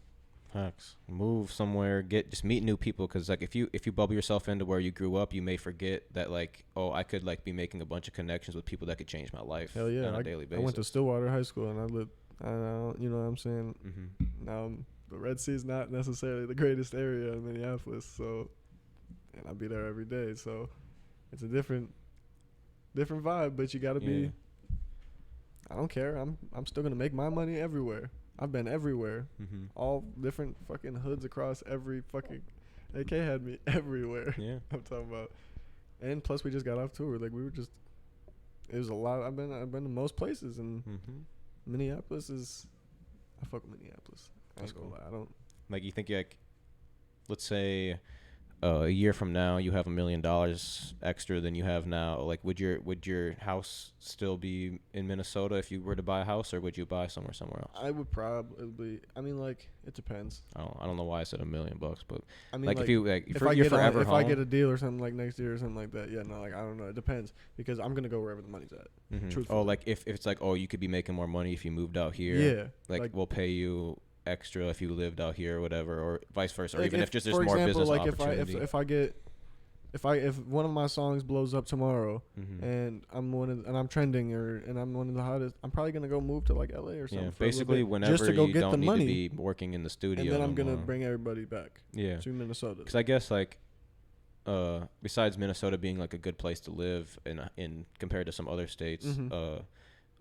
Facts. Move somewhere. Just meet new people. Because like if you bubble yourself into where you grew up, you may forget that like, oh, I could like be making a bunch of connections with people that could change my life. Hell yeah, on a daily basis. I went to Stillwater High School and I lived. You know what I'm saying? Mm-hmm. Now the Red Sea is not necessarily the greatest area in Minneapolis, so and I'll be there every day. So it's a different vibe. But you got to be. I don't care. I'm still gonna make my money everywhere. I've been everywhere. Mm-hmm. All different fucking hoods across every fucking. AK had me everywhere. Yeah. I'm talking about. And plus, we just got off tour. Like we were just. It was a lot. I've been to most places, and Minneapolis is. I fuck with Minneapolis. That's cool. I don't. Like you think like, let's say, a year from now you have $1 million extra than you have now. Like, would your house still be in Minnesota if you were to buy a house, or would you buy somewhere else? I would probably. I mean, like it depends. I don't know why I said $1 million, but I mean, like if you like if I get a deal or something like next year or something like that, like I don't know. It depends because I'm gonna go wherever the money's at. Mm-hmm. Truthfully. Oh, like if it's like, oh, you could be making more money if you moved out here. Yeah. Like we'll pay you extra if you lived out here or whatever, or vice versa, or like even if just there's for more example, business like opportunity. if one of my songs blows up tomorrow Mm-hmm. and I'm trending and I'm one of the hottest, I'm probably gonna go move to like LA or something. Yeah, for basically whenever just to go you get don't the need money, to be working in the studio, and then I'm gonna bring everybody back. Yeah. To Minnesota. Because I guess like, besides Minnesota being like a good place to live in compared to some other states,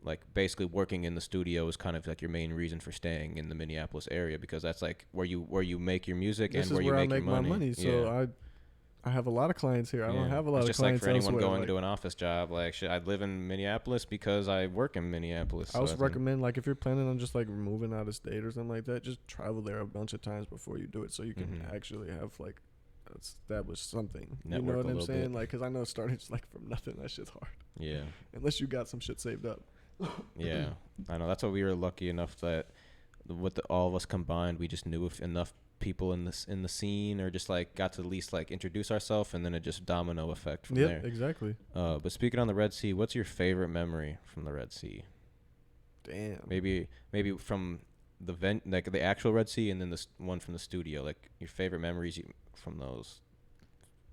like basically working in the studio is kind of like your main reason for staying in the Minneapolis area, because that's like where you make your music and where you make your money. My money. So I have a lot of clients here. I don't have a lot of just clients like for anyone elsewhere. going to an office job, like I live in Minneapolis because I work in Minneapolis. I also recommend, like, if you're planning on just like moving out of state or something like that, just travel there a bunch of times before you do it, so you can actually have like establish something. Network, you know what I'm saying? bit. Like, because I know starting just like from nothing, that shit's hard. Yeah. Unless you got some shit saved up. Yeah, I know. That's why we were lucky enough that with all of us combined, we just knew enough people in the scene, or just like got to at least like introduce ourselves, and then it just domino effect from there. Yeah, exactly. But speaking on the Red Sea, what's your favorite memory from the Red Sea? Damn. Maybe from the like the actual Red Sea, and then this one from the studio. Like your favorite memories from those,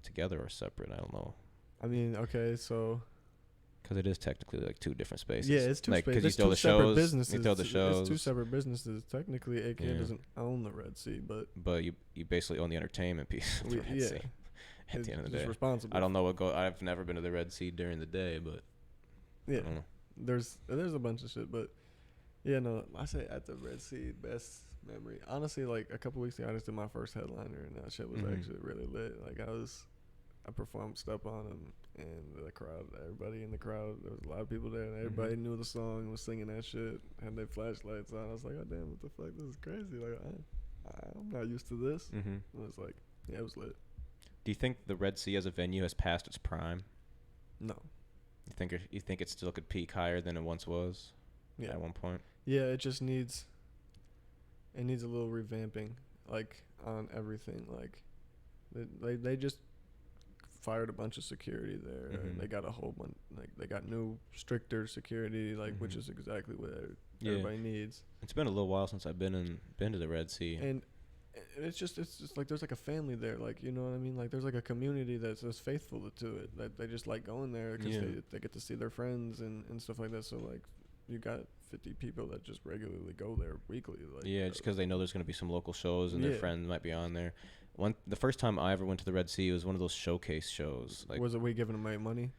together or separate? I don't know. I mean, okay, so Because it is technically like two different spaces. Yeah, it's two like, spaces. you It's throw two the separate shows, businesses. you throw the shows. It's two separate businesses. Technically, AK Yeah. doesn't own the Red Sea, but you basically own the entertainment piece of the Red Sea. At the end of the day, responsible. I don't know what I've never been to the Red Sea during the day, but Yeah, I don't know. there's a bunch of shit, but yeah, no, I say at the Red Sea, best memory. Honestly, like a couple weeks ago, I just did my first headliner, and that shit was actually really lit. Like I performed Step On Him, and the crowd, everybody in the crowd, there was a lot of people there, and everybody knew the song and was singing that shit, had their flashlights on. I was like, oh damn, what the fuck, this is crazy. Like I'm not used to this. It was like, yeah, it was lit. Do you think the Red Sea as a venue has passed its prime? No. You think it still could peak higher than it once was? Yeah. At one point. Yeah, it just needs a little revamping, like on everything. Like they just fired a bunch of security there. And they got a whole bunch, like they got new stricter security, like which is exactly what everybody needs. It's been a little while since I've been to the Red Sea. And it's just like there's like a family there, like, you know what I mean, like there's like a community that's just faithful to it, that they just like going there because they get to see their friends and stuff like that. So like you got 50 people that just regularly go there weekly, like just because they know there's going to be some local shows and their friends might be on there. The first time I ever went to the Red Sea was one of those showcase shows. Like, was it we giving them money?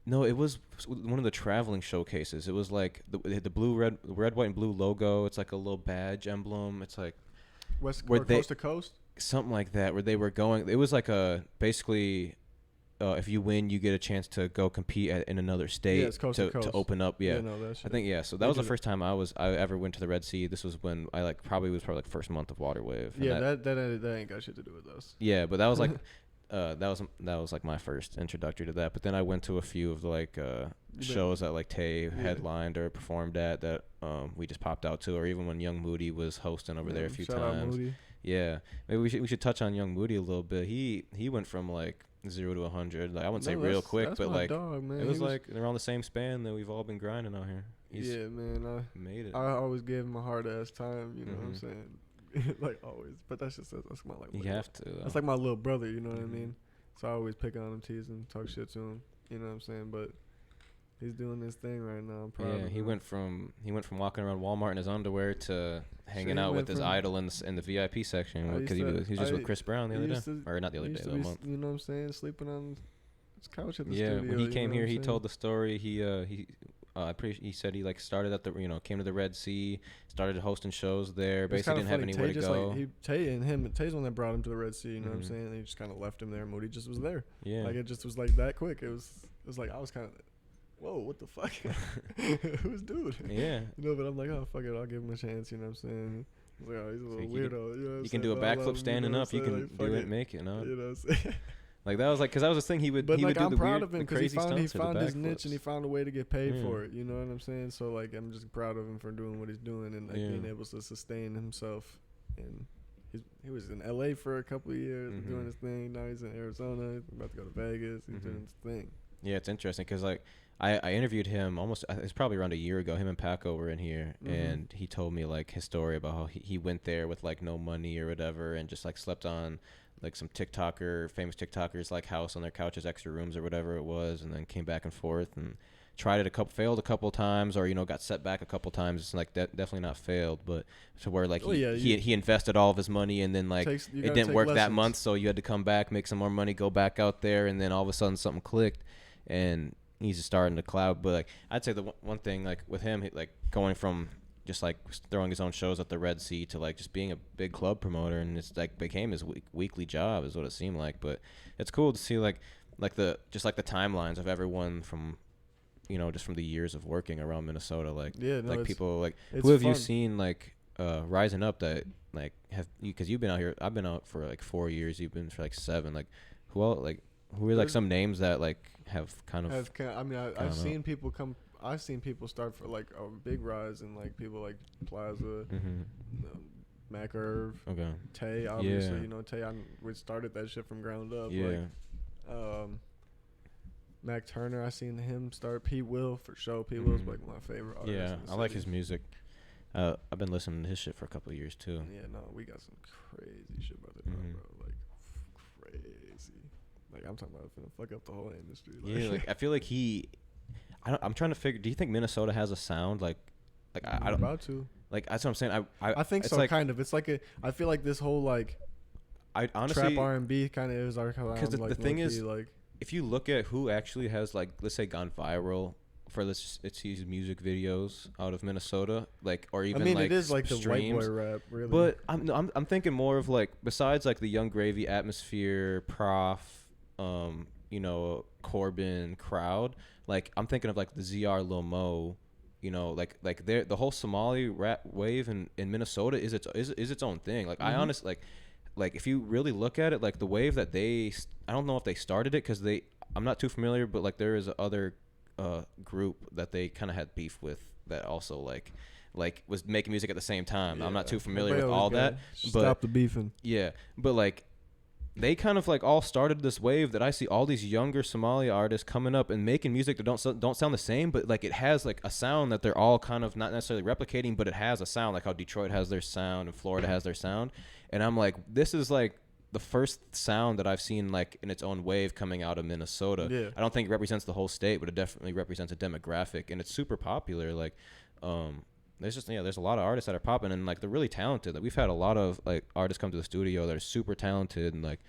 No, it was one of the traveling showcases. It was like the blue, red, white, and blue logo. It's like a little badge emblem. It's like Coast to coast, something like that, where they were going. It was like basically, if you win, you get a chance to go compete in another state to open up. Yeah, I think so that was the first time I ever went to the Red Sea. This was when I probably like first month of Water Wave. Yeah, that ain't got shit to do with us. Yeah, but that was like that was like my first introductory to that. But then I went to a few of the like shows that like Tay headlined or performed at that we just popped out to, or even when Young Moody was hosting over there a few times. Out Moody. Yeah, maybe we should touch on Young Moody a little bit. He went from like 0 to 100. Like I wouldn't say real quick, but like dog, man. It was like around the same span that we've all been grinding out here. Yeah, man. I made it. I always gave him a hard ass time. You know what I'm saying? Like always, but that's my like. You have to. That's like my little brother. You know what I mean? So I always pick on him, tease him, talk shit to him. You know what I'm saying? But he's doing this thing right now. I'm proud of him. He went from walking around Walmart in his underwear to hanging out with his idol in the VIP section because he was just with Chris Brown the other day, or not the other day, the month. You know what I'm saying? Sleeping on his couch at the studio. Yeah, when he came here, he told the story. He said he like started at came to the Red Sea, started hosting shows there. Basically didn't have anywhere to go. Like Tay's the one that brought him to the Red Sea. You know what I'm saying? And he just kind of left him there. Moody just was there. Yeah, like it just was like that quick. It was like I was kind of, whoa, what the fuck? Who's dude? Yeah. But I'm like, oh fuck it, I'll give him a chance. You know what I'm saying? I was like, oh, he's a little weirdo. You can do a backflip standing up. You can do it, make it. No. You know what I'm saying? Like that was like, cause that was the thing he would. But he like would do I'm proud of him because he found his niche and he found a way to get paid for it. You know what I'm saying? So like I'm just proud of him for doing what he's doing and like being able to sustain himself. And he was in LA for a couple of years doing his thing. Now he's in Arizona. He's about to go to Vegas. He's doing his thing. Yeah, it's interesting because like I interviewed him it's probably around a year ago. Him and Paco were in here and he told me like his story about how he went there with like no money or whatever and just like slept on like some famous TikTokers like house on their couches, extra rooms or whatever it was, and then came back and forth and tried it failed a couple times, or got set back a couple times. It's like definitely not failed, but to where like he invested all of his money and then like it didn't work that month, so you had to come back, make some more money, go back out there, and then all of a sudden something clicked and he's just starting to cloud. But like I'd say the one thing like with him, like going from just like throwing his own shows at the Red Sea to like just being a big club promoter, and it's like became his weekly job is what it seemed like. But it's cool to see like the timelines of everyone from just from the years of working around Minnesota, like people like who have you seen like rising up that like have you, because you've been out here, I've been out for like 4 years, you've been for like 7, like who are like some names that like have kind of I've seen people come. I've seen people start for like a big rise, and like people like Plaza, Mac Irv, Tay, obviously, Tay. We started that shit from ground up. Yeah. Like, Mac Turner, I seen him start. P. Will for sure. P. Will's like my favorite artist. Yeah, I like his music. I've been listening to his shit for a couple of years too. Yeah, no, we got some crazy shit about to drop, bro. Like crazy. Like I'm talking about finna fuck up the whole industry. Like. Yeah, like I feel like I'm trying to figure. Do you think Minnesota has a sound like I I'm don't about to. like that's what I'm saying. I think it's so. like, Kind of. It's like I feel like this whole like I honestly trap R&B kind of is our because like, the thing is like if you look at who actually has like let's say gone viral for these music videos out of Minnesota, like or even I mean like it is like the white streams. boy rap really. But I'm thinking more of like besides like the Young Gravy, Atmosphere, Prof, you know, Corbin crowd. Like I'm thinking of like the ZR Lil Mo, you know, like the whole Somali rap wave in Minnesota is its own thing. Like I honestly like if you really look at it, like the wave that I don't know if they started it because I'm not too familiar, but like there is other group that they kind of had beef with that also like was making music at the same time. I'm not too familiar with all that. But stop the beefing. yeah, but like they kind of like all started this wave that I see all these younger Somali artists coming up and making music that don't sound the same, but like it has like a sound that they're all kind of not necessarily replicating, but it has a sound like how Detroit has their sound and Florida has their sound. And I'm like, this is like the first sound that I've seen like in its own wave coming out of Minnesota. Yeah. I don't think it represents the whole state, but it definitely represents a demographic, and it's super popular. Like, there's a lot of artists that are popping, and like they're really talented. Like we've had a lot of like artists come to the studio that are super talented, and like,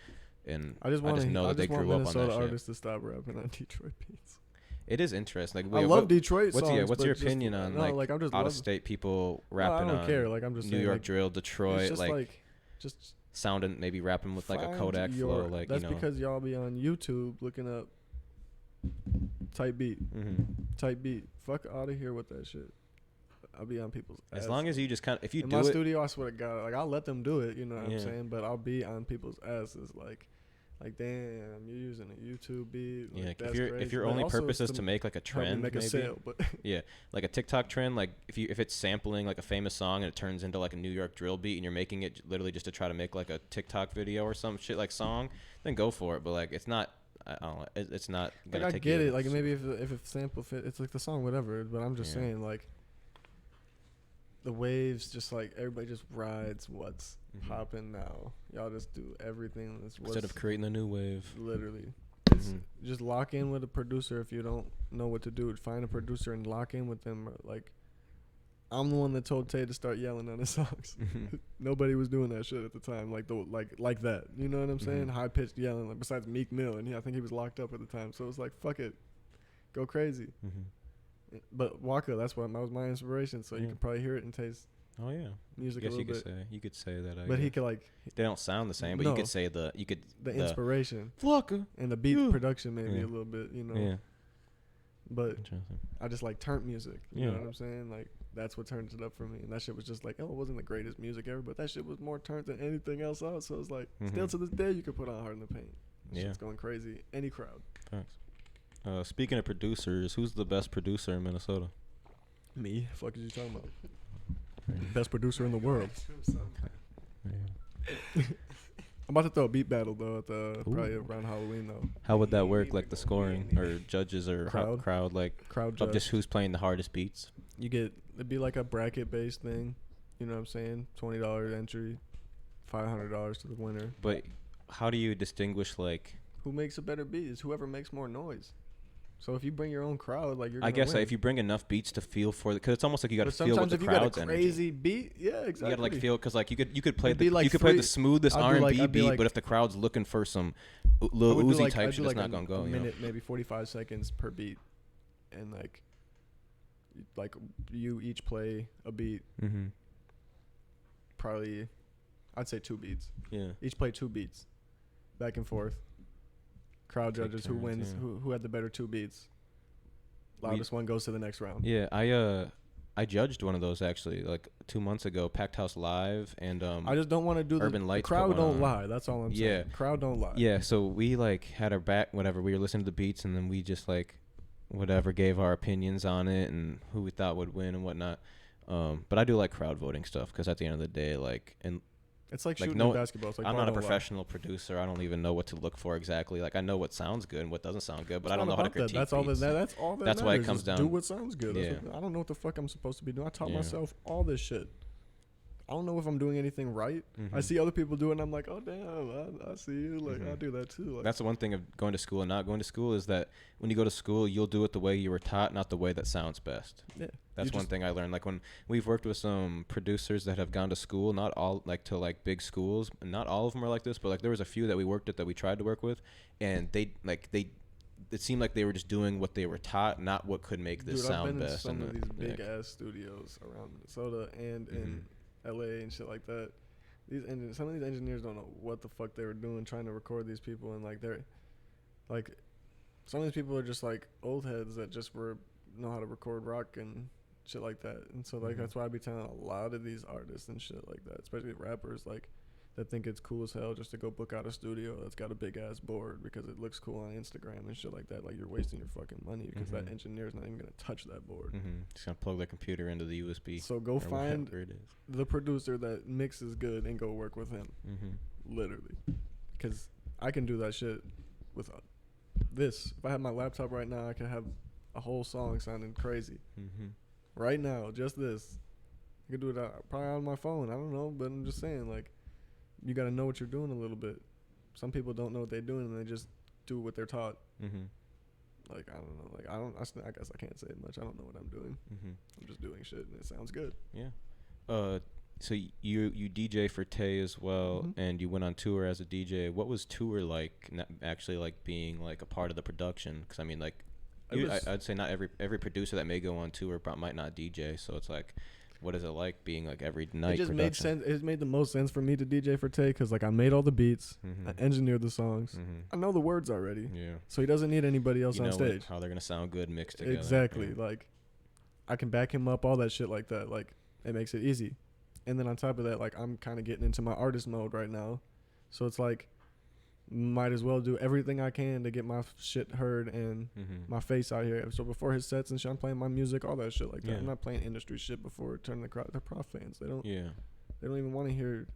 and I just know that they grew up on that Minnesota shit. artists to stop rapping on Detroit beats. It is interesting. Like, I love Detroit what's songs. what's but your just, opinion on no, like I'm just out of state people no, rapping I don't on care. Like I'm just New saying, York like, drill, it's Detroit, just like just sounding maybe rapping with like a find Kodak flow, like that's you know. because y'all be on YouTube looking up type beat. Fuck out of here with that shit. I'll be on people's As ass. long as you just kind of if you in do my it, studio, I swear to God, like I'll let them do it. You know what Yeah. I'm saying? But I'll be on people's asses, like damn, you're using a YouTube beat. Like, yeah. that's If your crazy. only But also purpose it's is to make like a help me trend, make a maybe sale, but yeah, like a TikTok trend. Like if it's sampling like a famous song and it turns into like a New York drill beat, and you're making it literally just to try to make like a TikTok video or some shit like song, then go for it. But like it's not. I don't know. It's not gonna like I take get you it. Like maybe if a sample fit, it's like the song, whatever. But I'm just Yeah. saying, like the waves, just like everybody just rides what's popping now. Y'all just do everything that's what's instead of creating a new wave. literally. It's just lock in with a producer if you don't know what to do. Find a producer and lock in with them. Like I'm the one that told Tay to start yelling on his songs. Nobody was doing that shit at the time, like like that. You know what I'm saying? High pitched yelling. Like besides Meek Mill, and I think he was locked up at the time. So it was like, fuck it, go crazy. But Waka, that was my inspiration. So you can probably hear it and taste Oh yeah. music I guess a little bit. you could say that. But he could like They don't sound the same, but No. you could say the inspiration Flocka. and the beat Yeah. production maybe Yeah. a little bit, you know. Yeah. But Interesting. I just like turnt music. You Yeah. know what I'm saying? Like that's what turns it up for me. And that shit was just like, it wasn't the greatest music ever, but that shit was more turnt than anything else out. So it's like still to this day you could put on Hard in the Paint. That Yeah. shit's going crazy. Any crowd. Facts. Speaking of producers, who's the best producer in Minnesota? Me? Fuck is you talking about? Best producer in the world. I'm about to throw a beat battle though at the probably around Halloween though. How would that work? Like the scoring or judges or crowd like Crowd of judge. just who's playing the hardest beats? It'd be like a bracket based thing. You know what I'm saying? $20 entry, $500 to the winner. But how do you distinguish like? Who makes a better beat is whoever makes more noise. So if you bring your own crowd, like you're gonna I guess win. If you bring enough beats to feel for, because it's almost like you got to But feel what sometimes the if you got a crowd's crazy energy. beat, yeah, exactly. You gotta like feel because like you could play It'd be like you could play the free- smoothest I'd be like- R&B I'd be beat, like- but if the crowd's looking for some I Lil would do Uzi like- type I'd shit, do it's like not gonna go. A You know? minute, maybe 45 seconds per beat, and like you each play a beat. Mm-hmm. Probably, I'd say 2 beats. Yeah. Each play 2 beats, back and forth. Crowd Take judges who turns, wins, yeah. who had the better 2 beats. Loudest one goes to the next round. Yeah, I judged one of those actually like 2 months ago, Packed House Live, and I just don't want to do Urban the Lights crowd put one don't on. lie. That's all I'm saying. Yeah. Crowd don't lie. yeah. So we like had our back, whatever. We were listening to the beats, and then we just like, whatever, gave our opinions on it and who we thought would win and whatnot. But I do like crowd voting stuff because at the end of the day, like, and It's like Like, shooting no- in basketball. It's like I'm ball not a don't lie. professional producer. I don't even know what to look for exactly. Like I know what sounds good and what doesn't sound good, but I don't know how to It's not about critique that. That's all beats. That's all that That's why it matters, comes is down- Do what sounds good. Yeah. I don't know what the fuck I'm supposed to be doing. I taught Yeah. myself all this shit. I don't know if I'm doing anything right. I see other people do it, and I'm like, oh damn, I see you. Like I do that too. Like, that's the one thing of going to school and not going to school is that when you go to school, you'll do it the way you were taught, not the way that sounds best. Yeah, that's one thing I learned. Like when we've worked with some producers that have gone to school, not all like to like big schools, and not all of them are like this, but like there was a few that we worked at that we tried to work with, and it seemed like they were just doing what they were taught, not what could make this sound best. I've been in some of these big ass studios around Minnesota and in LA and shit like that. Some of these engineers don't know what the fuck they were doing trying to record these people, and like they're like some of these people are just like old heads that just know how to record rock and shit like that. And so like that's why I be telling a lot of these artists and shit like that, especially rappers, like that think it's cool as hell just to go book out a studio that's got a big ass board because it looks cool on Instagram and shit like that. Like you're wasting your fucking money because that engineer's not even gonna touch that board. Just gonna plug their computer into the USB. So go find the producer that mixes good and go work with him. Literally, because I can do that shit with this. If I had my laptop right now, I could have a whole song sounding crazy. Right now, just this. I could do it probably on my phone. I don't know, but I'm just saying, like, you got to know what you're doing a little bit. Some people don't know what they're doing and they just do what they're taught. Like, I don't know. Like, I guess I can't say much. I don't know what I'm doing. I'm just doing shit and it sounds good. Yeah. So you DJ for Tay as well, and you went on tour as a DJ. What was tour like? Actually, like being like a part of the production? Because I mean, like, I'd say not every producer that may go on tour might not DJ. So it's like, what is it like being like every night? It just made sense. It made the most sense for me to DJ for Tay because like I made all the beats, I engineered the songs, I know the words already. Yeah. So he doesn't need anybody else on stage. How they're gonna sound good mixed together. Exactly. Yeah. Like, I can back him up, all that shit like that. Like, it makes it easy. And then on top of that, like I'm kind of getting into my artist mode right now, so it's like, might as well do everything I can to get my shit heard and my face out here. So before his sets and shit, I'm playing my music, all that shit like that. I'm not playing industry shit before turning the crowd. They're Prof fans. They don't. Yeah. They don't even want to hear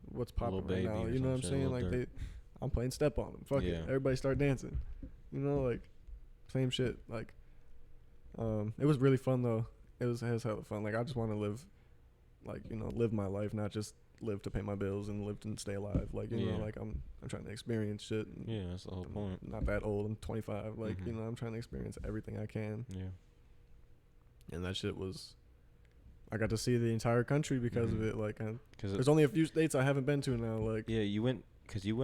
what's popping right now. You know what I'm saying? Like I'm playing Step on them. Fuck it. Everybody start dancing. You know, like same shit. Like, it was really fun though. It was hella fun. Like I just want to live, like, you know, live my life, not just live to pay my bills and live to stay alive. Like, you know, like I'm trying to experience shit. And that's the whole point. Not that old. I'm 25. Like, you know, I'm trying to experience everything I can. Yeah. And that shit was, I got to see the entire country because of it. Like, there's only a few states I haven't been to now. Like, yeah, you went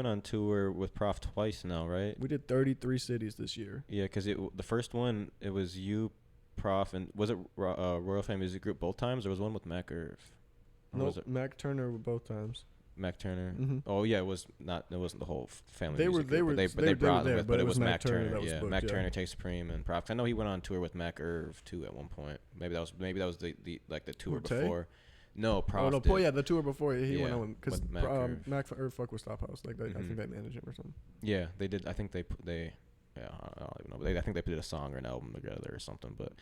on tour with Prof twice now, right? We did 33 cities this year. Yeah, because the first one, it was you, Prof, and was it Royal Family Music Group both times, or was one with Mac Irv? No, Mac Turner both times. Mac Turner. Oh yeah, it wasn't the whole family. They music were group, they brought them there, with, but it was Mac Turner. That was yeah, booked, Mac Turner, Tay Supreme, and Prof. I know he went on tour with Mac Irv too at one point. Maybe that was the like the tour before. No, Prof. Oh no, yeah, the tour before he went on because Mac Irv fuck with Stop House. Like I think they managed him or something. Yeah, they did. I think they. Yeah, I don't even know. But I think they did a song or an album together or something. But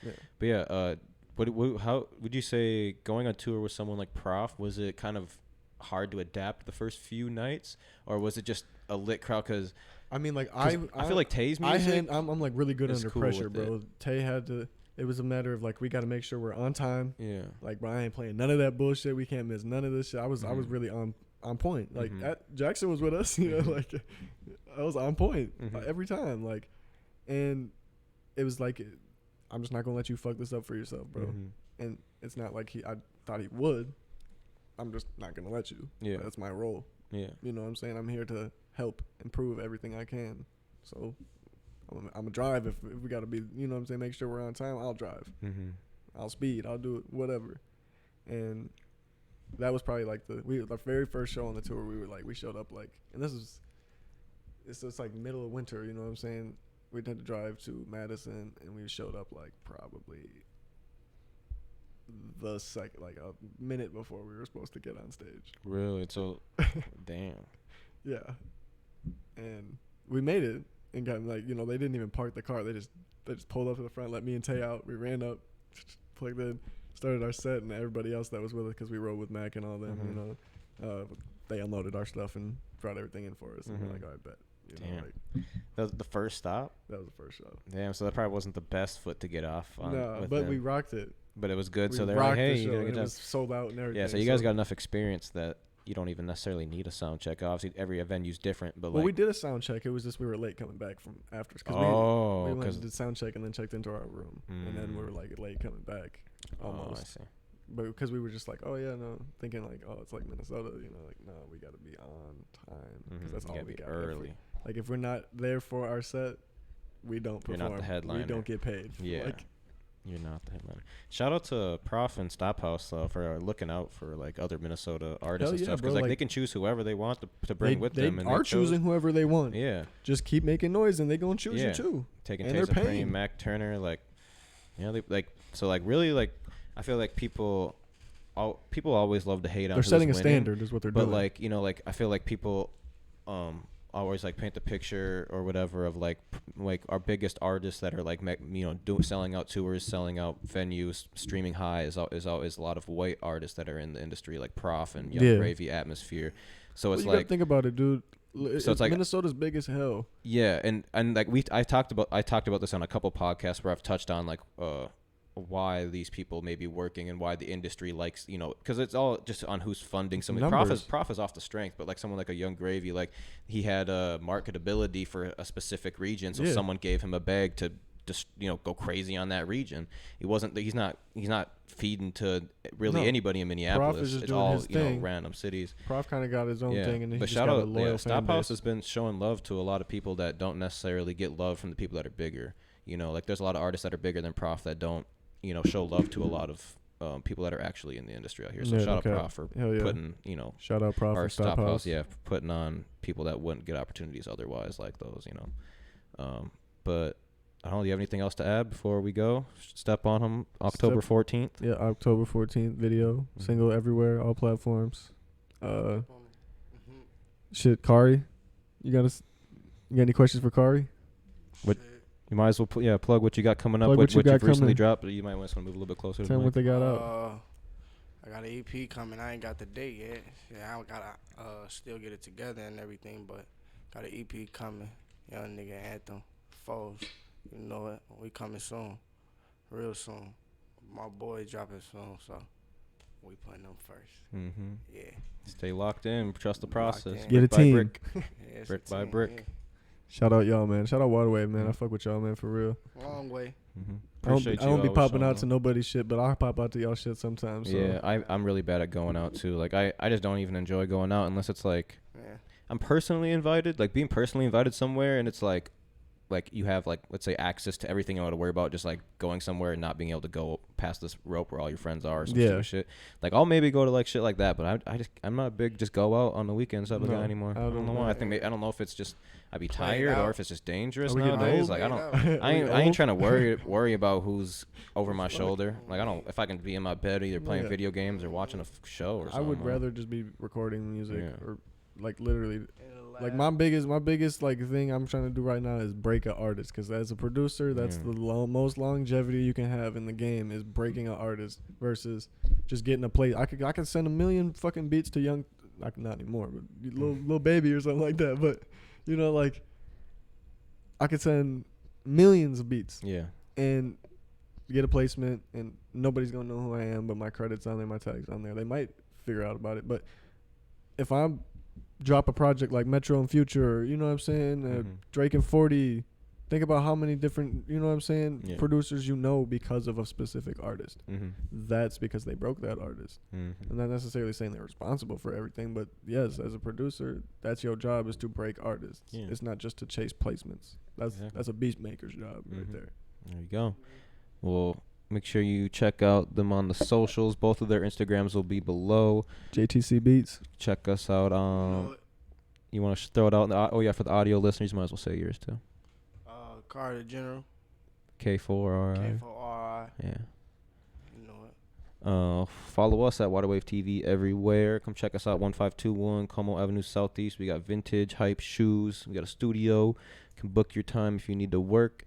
yeah. How would you say going on tour with someone like Prof, was it kind of hard to adapt the first few nights, or was it just a lit crowd? Because I mean, like I feel like Tay's music, I'm like really good under pressure, bro. Tay had to. It was a matter of like we got to make sure we're on time. Yeah. Like, bro, I ain't playing none of that bullshit. We can't miss none of this shit. I was really on point. Like Jackson was with us, you know, like I was on point every time. Like, and it was like, I'm just not gonna let you fuck this up for yourself, bro. And it's not like I thought he would. I'm just not gonna let you. Yeah, that's my role. Yeah, you know what I'm saying. I'm here to help improve everything I can. So I'm gonna drive if we gotta be. You know what I'm saying. Make sure we're on time. I'll drive. I'll speed. I'll do it. Whatever. And that was probably like the very first show on the tour. We showed up like, and it's just like middle of winter. You know what I'm saying. We had to drive to Madison, and we showed up like probably the second, like a minute before we were supposed to get on stage. Really? So, damn. Yeah. And we made it and got like, you know, they didn't even park the car. They just pulled up to the front, let me and Tay out. We ran up, plugged in, started our set, and everybody else that was with us, because we rode with Mac and all them, you know, they unloaded our stuff and brought everything in for us. And we're like, all right, bet. You know, like, that was the first stop? That was the first stop. Damn, so that probably wasn't the best foot to get off on. No, but we rocked it. But it was good, We so they're rocked like, hey, the you show, did a and good it job. was sold out and everything. Yeah, so you guys got enough experience that you don't even necessarily need a sound check. Obviously, every venue's different, but Well, like, we did a sound check. It was just we were late coming back from after. Cause we went and did sound check and then checked into our room, and then we were like late coming back, almost. I see. But because we were just like, oh yeah, no, thinking like, oh, it's like Minnesota, like no, we got to be on time because that's all we got. Early. Like if we're not there for our set, we don't perform. You're not the headliner. We don't get paid. Yeah. Like, You're not the headliner. Shout out to Prof and Stop House for looking out for like other Minnesota artists and yeah, stuff, bro, because like like, they can choose whoever they want to bring with them, and they are they chose, choosing whoever they want. Yeah, Just keep making noise, and they gonna choose Yeah. you too. taking And Taste they're of Cream, paying. Mac Turner, like, they like, so like really like, I feel like people always love to hate on. They're setting a who's winning, standard, is what they're but doing. like like I feel like people always like paint the picture or whatever of like our biggest artists that are like selling out tours, selling out venues, streaming high is always a lot of white artists that are in the industry, like Prof and Young Gravy, Atmosphere. So it's you like, gotta think about it, dude. So it's like Minnesota's big as hell. yeah, and like I talked about this on a couple podcasts where I've touched on like why these people may be working and why the industry likes, because it's all just on who's funding something. Prof is off the strength, but like someone like a Young Gravy, like he had marketability for a specific region, so someone gave him a bag to just go crazy on that region. He's not feeding to really anybody in Minneapolis. Prof is just it's doing all his thing. random cities. Prof kind of got his own thing, and he but just shout got out, a loyal Stop fan House base. has been showing love to a lot of people that don't necessarily get love from the people that are bigger. Like there's a lot of artists that are bigger than Prof that don't show love to a lot of people that are actually in the industry out here. So shout out Prof for putting shout out Prof or and Stop House. putting on people that wouldn't get opportunities otherwise, like those. But I don't know. Do you have anything else to add before we go? Step on them, October 14th. Yeah, October 14th video, single everywhere, all platforms. Shit, Kari, you got any questions for Kari? What? You might as well plug what you got coming up. Plug What what you you've got recently coming. dropped. But you might want to move a little bit closer. Tell to them the what mic. they got out. I got an EP coming. I ain't got the date yet. Yeah, I gotta still get it together and everything, but got an EP coming. Young nigga anthem, Foes. You know it. We coming soon, real soon. My boy dropping soon, so we putting them first. Yeah. Stay locked in. Trust the process. in. Get a Brick by team. brick. Yeah, it's Brick a by team, brick. Shout out y'all, man. Shout out Waterwave, man. I fuck with y'all, man, for real. Yeah. Long way. I don't be always popping showing out love. to nobody's shit, but I pop out to y'all shit sometimes. So. Yeah, I'm really bad at going out too. Like I just don't even enjoy going out unless it's like Yeah. I'm personally invited. Like being personally invited somewhere, and it's like you have like, let's say, access to everything you want to worry about, just like going somewhere and not being able to go past this rope where all your friends are or some stupid shit. Like I'll maybe go to like shit like that, but I'm not a big just go out on the weekends type of guy anymore. I don't know why. I don't know if it's just I'd be tired or if it's just dangerous Are we getting nowadays. old? Like I Are we ain't old? trying to worry about who's over my shoulder. Like if I can be in my bed either playing video games or watching a show or something. I would rather just be recording music or like literally. In the Like lab. my biggest like thing I'm trying to do right now is break an artist, because as a producer, that's the most longevity you can have in the game is breaking an artist versus just getting a play. I could send a million fucking beats to young, like not anymore, but little baby or something like that. But like I could send millions of beats and get a placement, and nobody's gonna know who I am, but my credits on there, my tags on there. They might figure out about it, but if I'm drop a project like Metro and Future, you know what I'm saying? Drake and 40. Think about how many different, you know what I'm saying, producers because of a specific artist. That's because they broke that artist. I'm not necessarily saying they're responsible for everything, but yes, as a producer, that's your job, is to break artists. It's not just to chase placements. That's a beat maker's job right there. There you go. Well, make sure you check out them on the socials. Both of their Instagrams will be below. JTC Beats. Check us out. You want to throw it out? For the audio listeners, you might as well say yours too. Carter General. K4RI. K4RI. Yeah. You know it. Follow us at Waterwave TV everywhere. Come check us out, 1521 Como Avenue Southeast. We got vintage, hype, shoes. We got a studio. Can book your time if you need to work.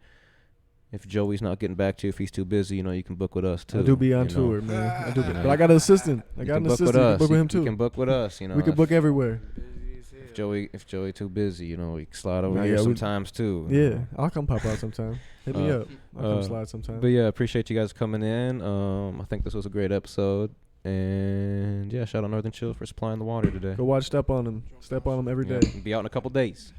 If Joey's not getting back to you, if he's too busy, you can book with us too. I do be on tour, man. I do, You know. but I got an assistant. I You got can an book assistant. with You can us. book with him You too. can book with us. We can book everywhere. Busy as hell. Joey too busy, you know, he can slide over Nah, here yeah, sometimes too. Yeah, I'll come pop out sometime. Hit me Uh, up. I'll come slide sometime. But yeah, appreciate you guys coming in. I think this was a great episode. And yeah, shout out Northern Chill for supplying the water today. Go watch Step on Them. Step on them every Yeah, day. be out in a couple days.